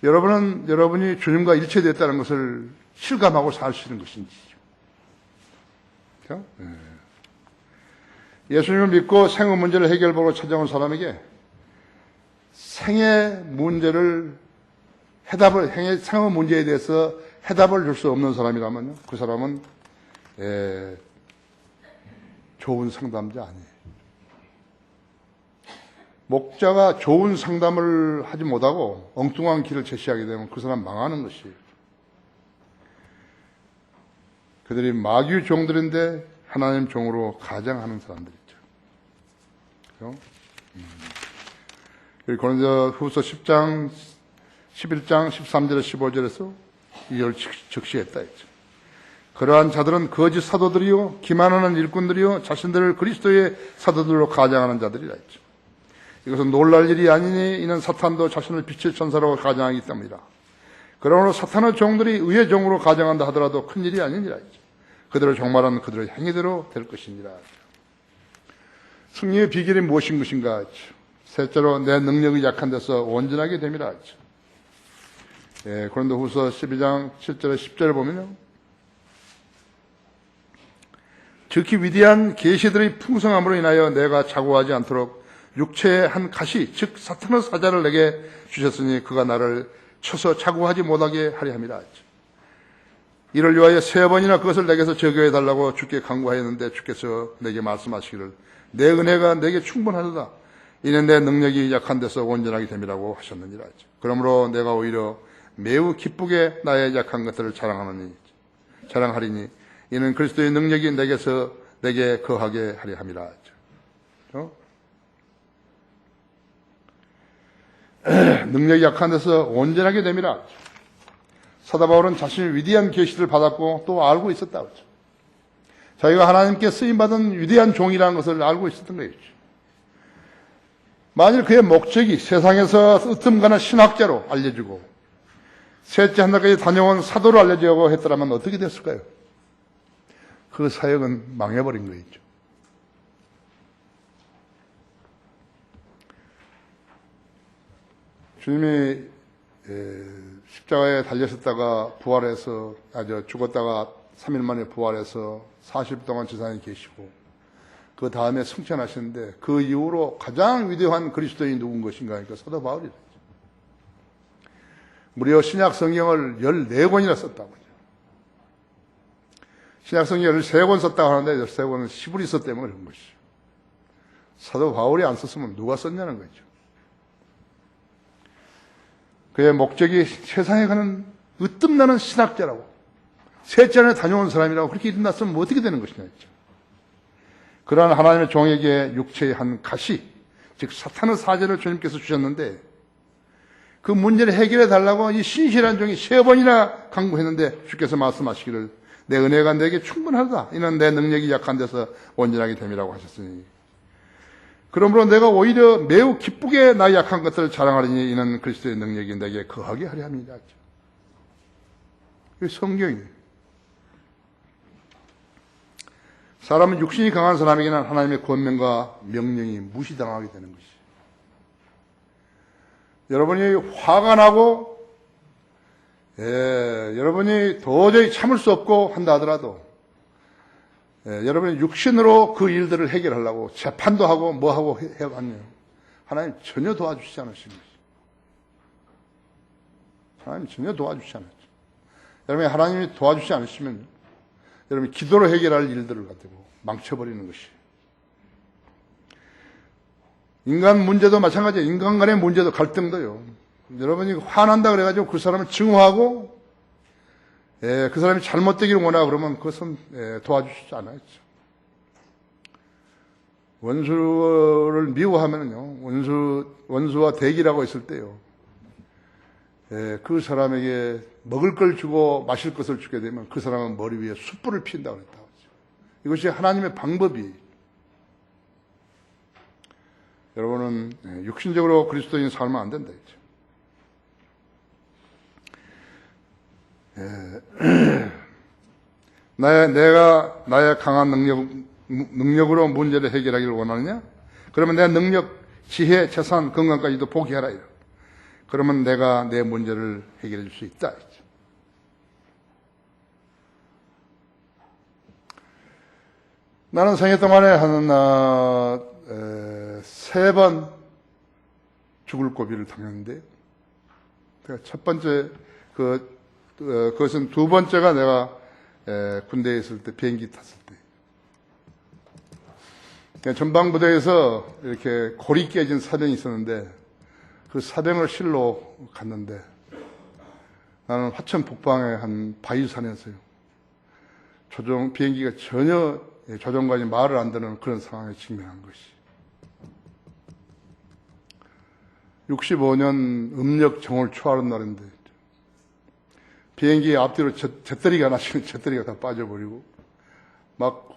Speaker 1: 여러분은 여러분이 주님과 일체되었다는 것을 실감하고 살 수 있는 것인지. 그렇죠? 예수님을 믿고 생의 문제를 해결보러 찾아온 사람에게 생의 문제에 대해서 해답을 줄 수 없는 사람이라면요, 그 사람은 좋은 상담자 아니에요. 목자가 좋은 상담을 하지 못하고 엉뚱한 길을 제시하게 되면 그 사람 망하는 것이에요. 그들이 마귀의 종들인데 하나님 종으로 가장하는 사람들이죠. 그렇죠? 고린도후서 10장, 11장, 13절에 15절에서 이걸 적시했다 했죠. 그러한 자들은 거짓 사도들이요, 기만하는 일꾼들이요, 자신들을 그리스도의 사도들로 가장하는 자들이라 했죠. 이것은 놀랄 일이 아니니 이는 사탄도 자신을 빛의 천사로 가장하기 때문이라. 그러므로 사탄의 종들이 의의 종으로 가장한다 하더라도 큰 일이 아니니라 했죠. 그들의 종말은 그들의 행위대로 될 것이니라. 승리의 비결이 무엇인 것인가 했죠. 셋째로 내 능력이 약한 데서 온전하게 됨이라 했죠. 고린도후서 12장 7절에 10절을 보면요, 즉히 위대한 계시들의 풍성함으로 인하여 내가 자고하지 않도록 육체의 한 가시, 즉 사탄의 사자를 내게 주셨으니 그가 나를 쳐서 자고하지 못하게 하려 함이라 했죠. 이를 위하여 3번이나 그것을 내게서 제거해 달라고 주께 간구하였는데 주께서 내게 말씀하시기를 내 은혜가 내게 충분하도다. 이는 내 능력이 약한 데서 온전하게 됨이라고 하셨느니라 했죠. 그러므로 내가 오히려 매우 기쁘게 나의 약한 것들을 자랑하리니 이는 그리스도의 능력이 내게 거하게 하려 함이라 했죠. 그렇죠? 능력이 약한 데서 온전하게 됨이라. 사도 바울은 자신이 위대한 계시를 받았고 또 알고 있었다고 했죠. 자기가 하나님께 쓰임받은 위대한 종이라는 것을 알고 있었던 거예요. 만일 그의 목적이 세상에서 으뜸가는 신학자로 알려지고 셋째 하늘까지 다녀온 사도로 알려지고 했더라면 어떻게 됐을까요? 그 사역은 망해버린 거였죠. 주님이 십자가에 달렸었다가 부활해서 죽었다가 3일 만에 부활해서 40일 동안 지상에 계시고 그 다음에 승천하시는데 그 이후로 가장 위대한 그리스도인이 누군 것인가 하니까 사도 바울이죠. 무려 신약 성경을 14권이나 썼다고. 신약 성경을 13권 썼다고 하는데 13권은 시브리서 때문에 그런 것이죠. 사도 바울이 안 썼으면 누가 썼냐는 거죠. 그의 목적이 세상에 가는 으뜸나는 신학자라고, 셋째 안에 다녀온 사람이라고 그렇게 이름났으면 어떻게 되는 것이냐 했죠. 그러한 하나님의 종에게 육체의 한 가시, 즉 사탄의 사제를 주님께서 주셨는데 그 문제를 해결해 달라고 이 신실한 종이 3번이나 간구했는데 주께서 말씀하시기를 내 은혜가 내게 충분하다. 이는 내 능력이 약한 데서 온전하게 됨이라고 하셨으니 그러므로 내가 오히려 매우 기쁘게 나의 약한 것들을 자랑하리니 이는 그리스도의 능력이 내게 거하게 하려 함이라. 이게 성경이에요. 사람은 육신이 강한 사람에게는 하나님의 권면과 명령이 무시당하게 되는 것이에요. 여러분이 화가 나고 여러분이 도저히 참을 수 없고 한다 하더라도 여러분이 육신으로 그 일들을 해결하려고 재판도 하고 뭐하고 해봤네요. 하나님 전혀 도와주시지 않으십니다. 하나님 전혀 도와주시지 않았죠. 여러분이 하나님이 도와주시지 않으시면 여러분이 기도로 해결할 일들을 가지고 망쳐버리는 것이. 인간 문제도 마찬가지예요. 인간 간의 문제도 갈등도요. 여러분이 화난다 그래가지고 그 사람을 증오하고 그 사람이 잘못되기를 원하고 그러면 그것은 도와주시지 않아요. 원수를 미워하면요, 원수와 대기라고 했을 때요, 그 사람에게 먹을 걸 주고 마실 것을 주게 되면 그 사람은 머리 위에 숯불을 피운다고 그랬다고 하죠. 이것이 하나님의 방법이에요. 여러분은 육신적으로 그리스도인 살면 안 된다 했죠. 내가 나의 강한 능력으로 문제를 해결하기를 원하느냐? 그러면 내 능력, 지혜, 재산, 건강까지도 포기하라. 그러면 내가 내 문제를 해결해 줄 수 있다. 나는 생애 동안에 한 3번 죽을 고비를 당했는데, 첫 번째 그것은 2번째가 내가 군대에 있을 때, 비행기 탔을 때. 전방부대에서 이렇게 골이 깨진 사병이 있었는데, 그 사병을 실로 갔는데, 나는 화천 북방의 한 바위산이었어요. 비행기가 전혀 조종관이 말을 안 듣는 그런 상황에 직면한 것이. 65년 음력 정월 초하는 날인데, 비행기 앞뒤로 잿더리가 하나씩, 잿더리가 다 빠져버리고, 막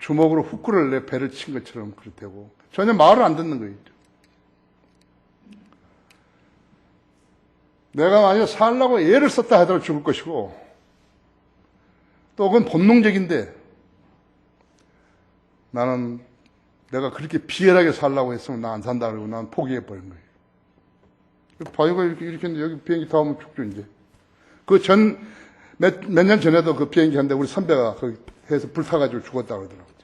Speaker 1: 주먹으로 후크를 내 배를 친 것처럼 그렇다고. 전혀 말을 안 듣는 거예요. 내가 만약에 살라고 애를 썼다 하더라도 죽을 것이고, 또 그건 본능적인데, 나는 내가 그렇게 비열하게 살라고 했으면 나 안 산다 그러고 나는 포기해버린 거예요. 바위가 이렇게 했는데 여기 비행기 타면 죽죠, 이제. 몇 년 전에도 그 비행기 한데 우리 선배가 거기 해서 불타가지고 죽었다 그러더라고요.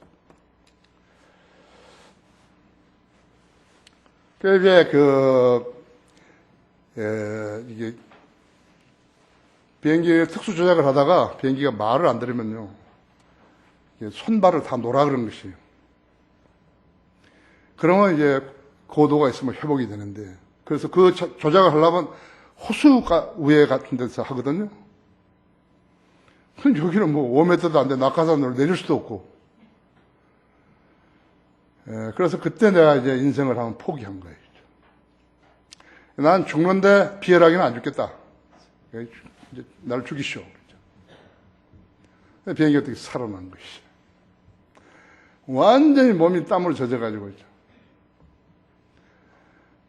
Speaker 1: 이게 비행기 특수 조작을 하다가 비행기가 말을 안 들으면요, 손발을 다 놓으라 그런 것이에요. 그러면 이제 고도가 있으면 회복이 되는데, 그래서 그 조작을 하려면 호수 위에 같은 데서 하거든요. 그럼 여기는 뭐 5m도 안 돼. 낙하산으로 내릴 수도 없고. 그래서 그때 내가 이제 인생을 한번 포기한 거예요. 난 죽는데 비열하게는 안 죽겠다. 이제 날 죽이시오. 비행기 어떻게 살아난 것이. 완전히 몸이 땀으로 젖어가지고 있죠.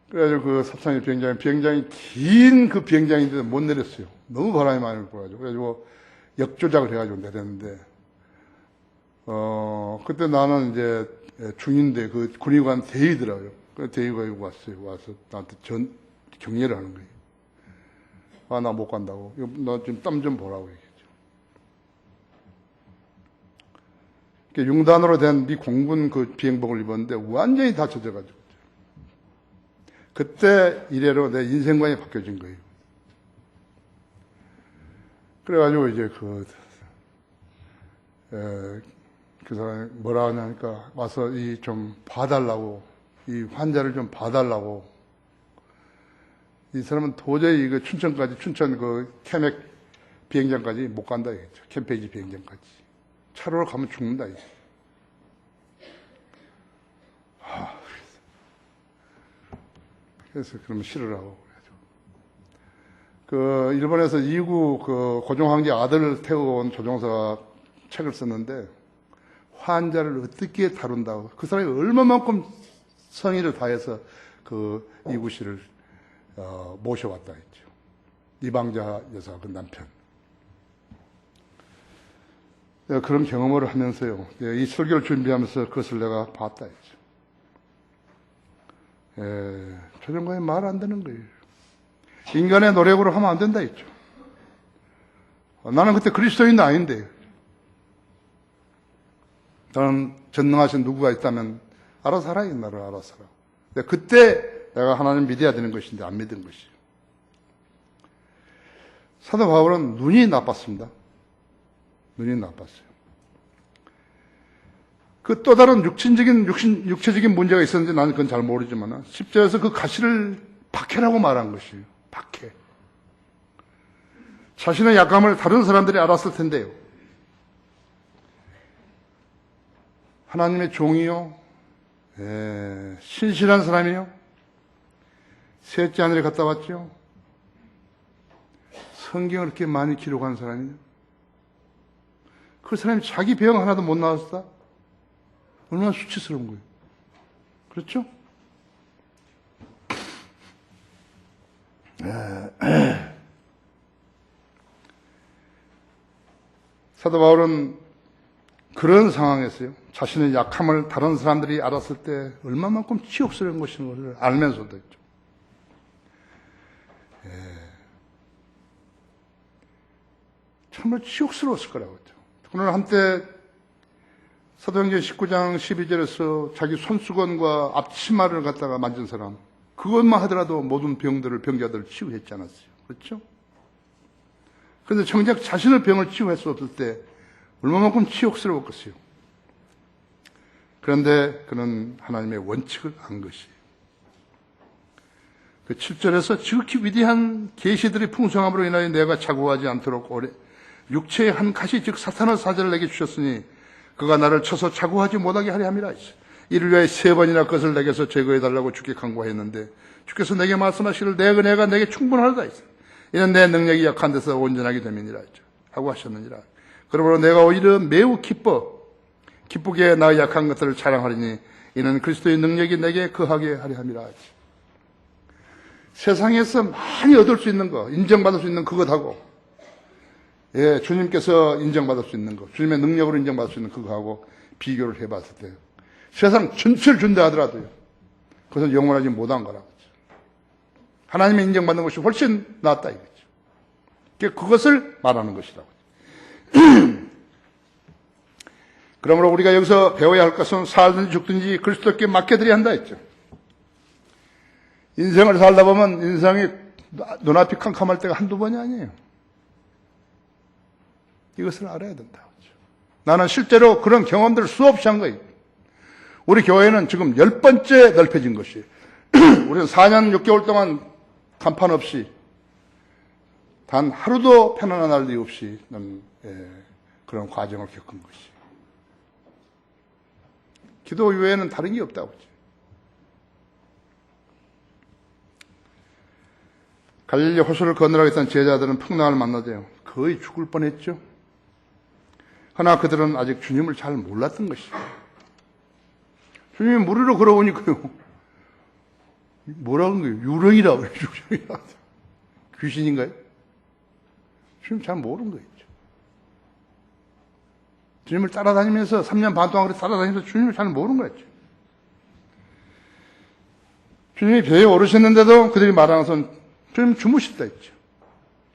Speaker 1: 그래가지고 그 사창의 비행장이 긴 그 비행장인데도 못 내렸어요. 너무 바람이 많이 불어가지고. 그래가지고 역조작을 해가지고 내렸는데, 그때 나는 이제 중인데 그 군의관 대위더라고요. 그 대위가 여기 왔어요. 와서 나한테 격려를 하는 거예요. 아, 나 못 간다고. 너 지금 땀 좀 보라고 얘기했죠. 융단으로 된 미 공군 그 비행복을 입었는데 완전히 다 젖어가지고. 그때 이래로 내 인생관이 바뀌어진 거예요. 그래가지고 이제 그 사람이 뭐라 하냐니까 와서 좀 봐달라고, 이 환자를 좀 봐달라고. 이 사람은 도저히 춘천 케맥 비행장까지 못 간다 이거죠. 캠페이지 비행장까지. 차로로 가면 죽는다 이거죠. 그래서 그러면 싫으라고 그래가지고. 일본에서 이구 고종 황제 아들을 태워온 조종사가 책을 썼는데, 환자를 어떻게 다룬다고. 그 사람이 얼마만큼 성의를 다해서 이구 씨를 모셔왔다 했죠. 이방자 여사 그 남편. 내가 그런 경험을 하면서요, 이 설교를 준비하면서 그것을 내가 봤다 했죠. 조정관이 말 안 되는 거예요. 인간의 노력으로 하면 안 된다 했죠. 나는 그때 그리스도인도 아닌데, 나는 전능하신 누구가 있다면 알아서 하라, 이 나를 알아서 하라. 근데 그때 내가 하나님 믿어야 되는 것인데 안 믿은 것이죠. 사도 바울은 눈이 나빴습니다. 눈이 나빴어요. 그 또 다른 육체적인 문제가 있었는지 나는 그건 잘 모르지만, 10절에서 그 가시를 박해라고 말한 것이에요. 박해. 자신의 약함을 다른 사람들이 알았을 텐데요. 하나님의 종이요, 신실한 사람이요, 셋째 하늘에 갔다 왔죠. 성경을 이렇게 많이 기록한 사람이요. 그 사람이 자기 병 하나도 못 나았다? 얼마나 수치스러운 거예요. 그렇죠? 사도 바울은 그런 상황에서요, 자신의 약함을 다른 사람들이 알았을 때 얼마만큼 치욕스러운 것인 것을 알면서도 있죠. 정말 치욕스러웠을 거라고 했죠. 오늘 한때 사도행전 19장 12절에서 자기 손수건과 앞치마를 갖다가 만진 사람, 그것만 하더라도 모든 병자들을 치유했지 않았어요. 그렇죠? 그런데 정작 자신의 병을 치유할 수 없을 때 얼마만큼 치욕스러웠겠어요. 그런데 그는 하나님의 원칙을 안 것이에요. 그 7절에서 지극히 위대한 계시들의 풍성함으로 인하여 내가 자고하지 않도록 오래 육체의 한 가시 즉 사탄의 사자를 내게 주셨으니 그가 나를 쳐서 자고하지 못하게 하려 함이라. 이를 위하여 3번이나 그것을 내게서 제거해달라고 주께 간구했는데 주께서 내게 말씀하시기를 내 은혜가 내게 충분하다. 이는 내 능력이 약한 데서 온전하게 됨이니라 하고 하셨느니라. 그러므로 내가 오히려 매우 기쁘게 나의 약한 것들을 자랑하리니 이는 그리스도의 능력이 내게 거하게 하려 함이라. 세상에서 많이 얻을 수 있는 거, 인정받을 수 있는 그것하고, 주님께서 인정받을 수 있는 거, 주님의 능력으로 인정받을 수 있는 그거하고 비교를 해봤을 때 세상 전체를 준다 하더라도요, 그것은 영원하지 못한 거라고. 하나님의 인정받는 것이 훨씬 낫다 이거죠. 그것을 말하는 것이라고. 그러므로 우리가 여기서 배워야 할 것은 살든지 죽든지 그리스도께 맡겨드려야 한다 했죠. 인생을 살다 보면 인생이 눈앞이 캄캄할 때가 한두 번이 아니에요. 이것을 알아야 된다. 나는 실제로 그런 경험들을 수없이 한 거예요. 우리 교회는 지금 10번째 넓혀진 것이에요. 우리는 4년 6개월 동안 간판 없이 단 하루도 편안한 날이 없이 그런 과정을 겪은 것이에요. 기도 외에는 다른 게 없다고. 갈릴리 호수를 건너라고 했던 제자들은 풍랑을 만나대요. 거의 죽을 뻔했죠. 그러나 그들은 아직 주님을 잘 몰랐던 것이죠. 주님이 물 위로 걸어오니까요. 뭐라는 거예요? 유령이라고 그래요. 유령이라고. 귀신인가요? 주님 잘 모르는 거예요. 주님을 따라다니면서 3년 반 동안 따라다니면서 주님을 잘 모르는 거였죠. 주님이 배에 오르셨는데도 그들이 말하는 것은 주님 주무셨다 했죠.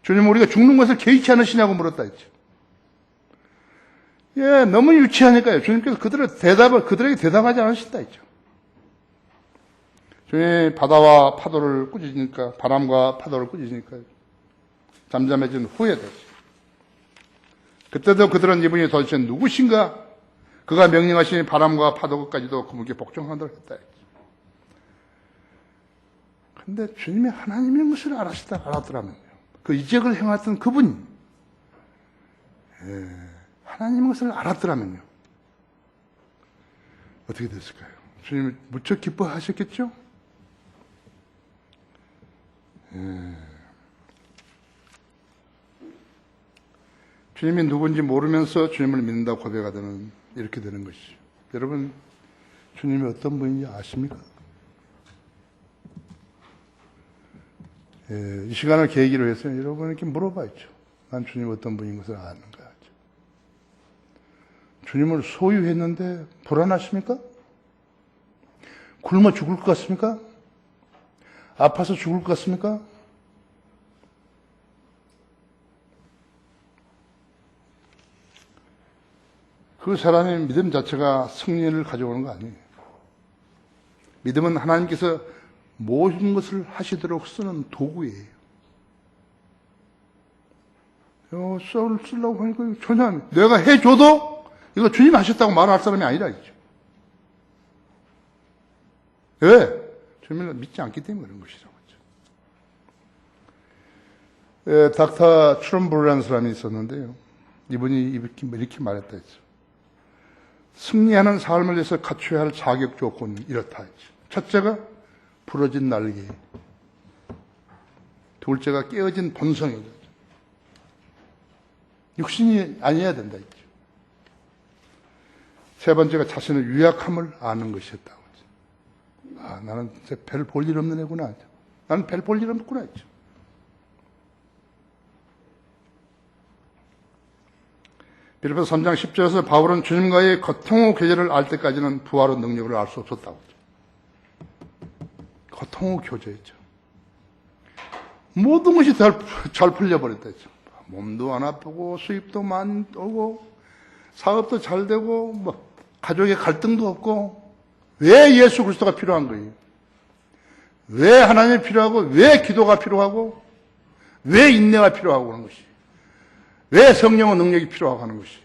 Speaker 1: 주님 우리가 죽는 것을 개의치 않으시냐고 물었다 했죠. 너무 유치하니까요. 주님께서 그들에게 대답하지 않으신다 했죠. 주님이 바다와 파도를 꾸짖으니까, 바람과 파도를 꾸짖으니까 잠잠해진 후에 됐죠. 그때도 그들은 이분이 도대체 누구신가? 그가 명령하신 바람과 파도까지도 그분께 복종한다고 했다 했죠. 근데 주님이 하나님인 것을 알았더라면요. 그 이적을 행했던 그분이 하나님인 것을 알았더라면요. 어떻게 됐을까요? 주님이 무척 기뻐하셨겠죠? 주님이 누군지 모르면서 주님을 믿는다고 고백하다는 이렇게 되는 것이죠. 여러분, 주님이 어떤 분인지 아십니까? 이 시간을 계기로 해서 여러분에게 물어봐야죠. 난 주님 어떤 분인 것을 아는가? 주님을 소유했는데 불안하십니까? 굶어 죽을 것 같습니까? 아파서 죽을 것 같습니까? 그 사람의 믿음 자체가 승리를 가져오는 거 아니에요. 믿음은 하나님께서 모든 것을 하시도록 쓰는 도구예요. 썰을 쓰려고 하니까 전혀 내가 해줘도 이거 주님이 하셨다고 말할 사람이 아니라 이죠. 왜? 주님을 믿지 않기 때문에 그런 것이라고 했죠. 닥터 트럼블이라는 사람이 있었는데요. 이분이 이렇게 말했다 했죠. 승리하는 삶을 위해서 갖춰야 할 자격 조건은 이렇다 했죠. 첫째가 부러진 날개, 둘째가 깨어진 본성이죠. 육신이 아니어야 된다 했죠. 세 번째가 자신의 유약함을 아는 것이었다고 했죠. 나는 별 볼 일 없는 애구나. 나는 별 볼 일 없구나 했죠. 빌립보서 3장 10절에서 바울은 주님과의 고통의 교제를 알 때까지는 부활의 능력을 알 수 없었다고 했죠. 고통의 교제였죠. 모든 것이 잘 풀려버렸다. 몸도 안 아프고 수입도 많이 오고 사업도 잘 되고 뭐 가족의 갈등도 없고. 왜 예수 그리스도가 필요한 거예요? 왜 하나님이 필요하고, 왜 기도가 필요하고, 왜 인내가 필요하고 하는 것이, 왜 성령의 능력이 필요하고 하는 것이.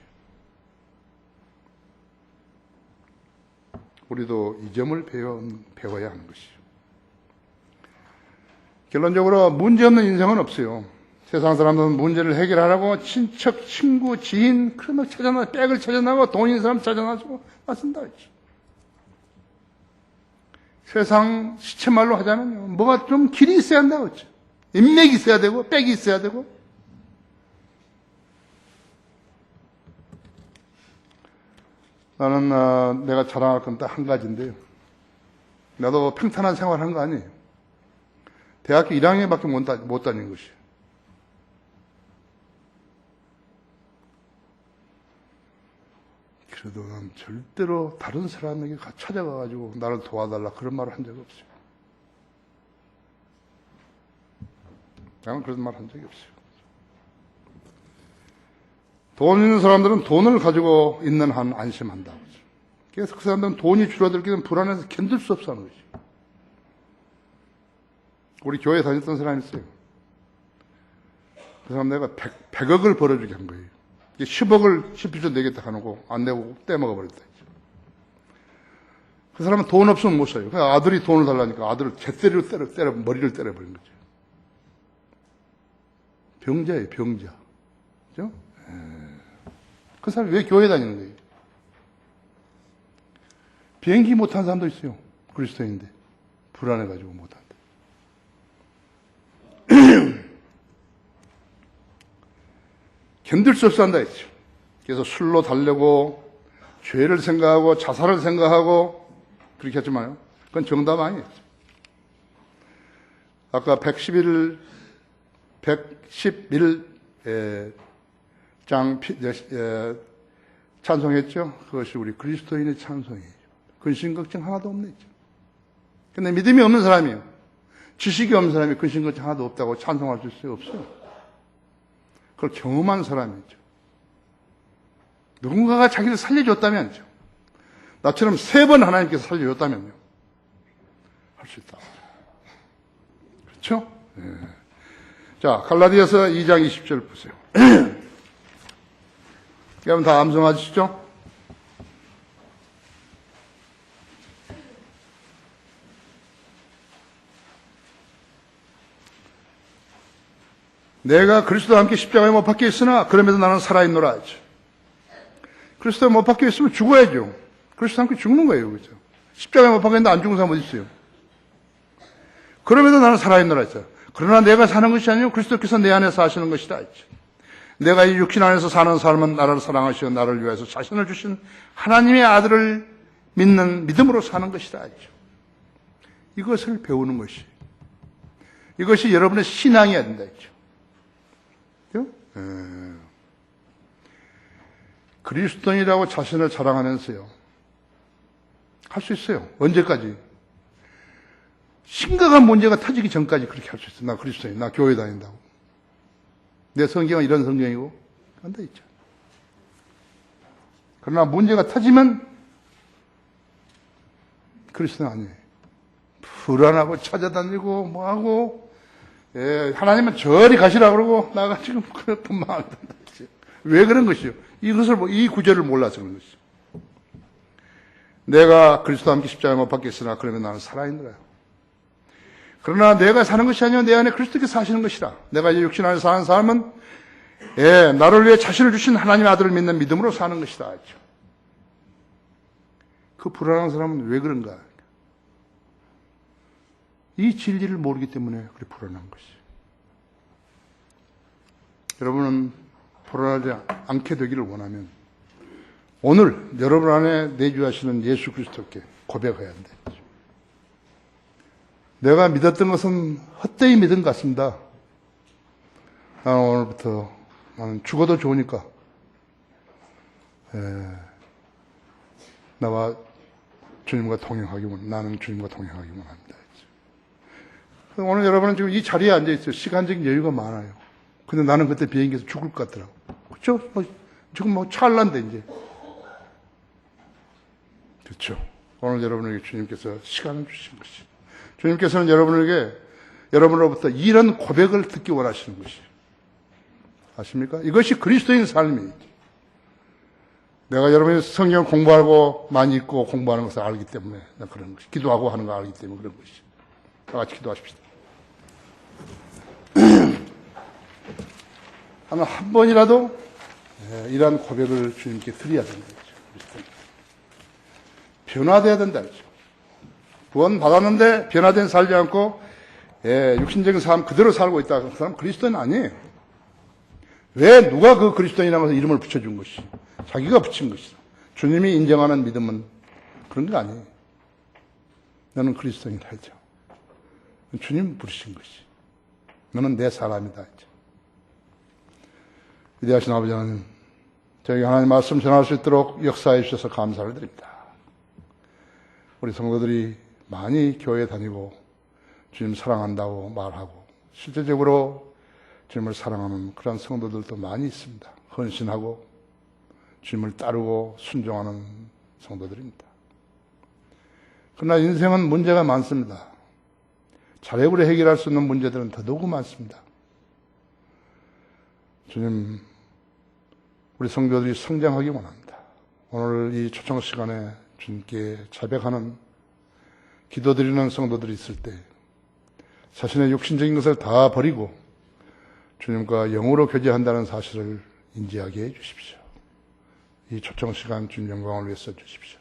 Speaker 1: 우리도 이 점을 배워야 하는 것이죠. 결론적으로 문제없는 인생은 없어요. 세상 사람들은 문제를 해결하라고 친척, 친구, 지인, 그런 거 찾아나, 백을 찾아나고 돈 있는 사람 찾아나서 맞습니다. 세상 시체말로 하자면요. 뭐가 좀 길이 있어야 한다고 했죠. 인맥이 있어야 되고, 백이 있어야 되고. 나는, 내가 자랑할 건 딱 한 가지인데요. 나도 평탄한 생활 한 거 아니에요. 대학교 1학년밖에 못 다닌 것이에요. 그래도 난 절대로 다른 사람에게 찾아가가지고 나를 도와달라 그런 말을 한 적이 없어요. 나는 그런 말 한 적이 없어요. 돈 있는 사람들은 돈을 가지고 있는 한 안심한다. 그래서 그 사람들은 돈이 줄어들게 되면 불안해서 견딜 수 없어 하는 거지. 우리 교회 다녔던 사람이 있어요. 그 사람 내가 100억을 벌어주게 한 거예요. 10억을 10% 내겠다 하고 안 내고 떼먹어버렸다. 그 사람은 돈 없으면 못 사요. 그냥 아들이 돈을 달라니까 아들을 제때로 머리를 때려버린 거죠. 병자예요, 병자. 그죠? 그 사람이 왜 교회 다니는 거예요? 비행기 못한 사람도 있어요. 그리스도인인데. 불안해가지고 못한다. 견딜 수 없어 한다 했죠. 그래서 술로 달래고, 죄를 생각하고, 자살을 생각하고, 그렇게 했지만요. 그건 정답 아니에요. 아까 111장 찬송했죠? 그것이 우리 그리스도인의 찬송이에요. 근심 걱정 하나도 없네. 근데 믿음이 없는 사람이에요. 지식이 없는 사람이 근심 걱정 하나도 없다고 찬송할 수 있어요? 없어요. 그걸 경험한 사람이죠. 누군가가 자기를 살려줬다면요. 나처럼 3번 하나님께서 살려줬다면요. 할 수 있다. 그렇죠? 네. 자, 갈라디아서 2장 20절 보세요. 여러분 다 암송하시죠? 내가 그리스도와 함께 십자가에 못 박혀 있으나 그럼에도 나는 살아있노라 하죠. 그리스도에 못 박혀 있으면 죽어야죠. 그리스도와 함께 죽는 거예요. 그렇죠? 십자가에 못 박혀 있는데 안 죽는 사람 어디 있어요? 그럼에도 나는 살아있노라 했죠. 그러나 내가 사는 것이 아니요 그리스도께서 내 안에 사시는 것이다 했죠. 내가 이 육신 안에서 사는 삶은 나를 사랑하시어 나를 위해서 자신을 주신 하나님의 아들을 믿는 믿음으로 사는 것이다 했죠. 이것을 배우는 것이 이것이 여러분의 신앙이어야 된다 했죠. 그리스도인이라고 자신을 자랑하면서요. 할 수 있어요. 언제까지? 심각한 문제가 터지기 전까지 그렇게 할 수 있어요. 나 그리스도인, 나 교회 다닌다고. 내 성경은 이런 성경이고, 안 돼 있죠. 그러나 문제가 터지면 그리스도는 아니에요. 불안하고 찾아다니고, 뭐하고, 하나님은 저리 가시라고 그러고, 나가 지금 그런 마음이 든다. 왜 그런 것이요? 이 구절을 몰라서 그런 것이죠. 내가 그리스도와 함께 십자가에 못 박혔으나 그러면 나는 살아있노라. 그러나 내가 사는 것이 아니라 내 안에 그리스도께서 사시는 것이라. 내가 이 육신 안에 사는 삶은 나를 위해 자신을 주신 하나님의 아들을 믿는 믿음으로 사는 것이다. 했죠. 그 불안한 사람은 왜 그런가? 이 진리를 모르기 때문에 그렇게 불안한 것이. 여러분은 불안하지 않게 되기를 원하면 오늘 여러분 안에 내주하시는 예수 그리스도께 고백해야 한다. 내가 믿었던 것은 헛되이 믿은 것 같습니다. 나는 오늘부터 나는 죽어도 좋으니까 나와 주님과 동행하기만 나는 주님과 동행하기만 합니다. 오늘 여러분은 지금 이 자리에 앉아있어요. 시간적인 여유가 많아요. 근데 나는 그때 비행기에서 죽을 것 같더라고. 그렇죠? 지금 찰나인데 이제. 그렇죠. 오늘 여러분에게 주님께서 시간을 주신 것이. 주님께서는 여러분으로부터 이런 고백을 듣기 원하시는 것이에요. 아십니까? 이것이 그리스도인 삶이에요. 내가 여러분이 성경 공부하고 많이 읽고 공부하는 것을 알기 때문에 그런 것이. 기도하고 하는 거 알기 때문에 그런 것이. 다 같이 기도하십시다. 한 번이라도 이러한 고백을 주님께 드려야 된다. 변화되어야 된다. 구원 받았는데 변화된 살지 않고 육신적인 삶 그대로 살고 있다. 그 사람 그리스도인 아니에요. 왜 누가 그 그리스도인이라면서 이름을 붙여준 것이? 자기가 붙인 것이다. 주님이 인정하는 믿음은 그런 게 아니에요. 너는 그리스도인이다 했죠. 주님 부르신 것이. 너는 내 사람이다 했죠. 위대하신 아버지 하나님, 저에게 하나님 말씀 전할 수 있도록 역사해 주셔서 감사를 드립니다. 우리 성도들이 많이 교회에 다니고 주님 사랑한다고 말하고 실제적으로 주님을 사랑하는 그런 성도들도 많이 있습니다. 헌신하고 주님을 따르고 순종하는 성도들입니다. 그러나 인생은 문제가 많습니다. 자력으로 해결할 수 있는 문제들은 더더욱 많습니다. 주님, 우리 성도들이 성장하기 원합니다. 오늘 이 초청 시간에 주님께 자백하는 기도드리는 성도들이 있을 때 자신의 육신적인 것을 다 버리고 주님과 영으로 교제한다는 사실을 인지하게 해 주십시오. 이 초청 시간 주님 영광을 위해 써 주십시오.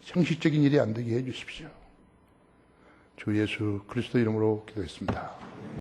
Speaker 1: 형식적인 일이 안 되게 해 주십시오. 주 예수 그리스도 이름으로 기도했습니다.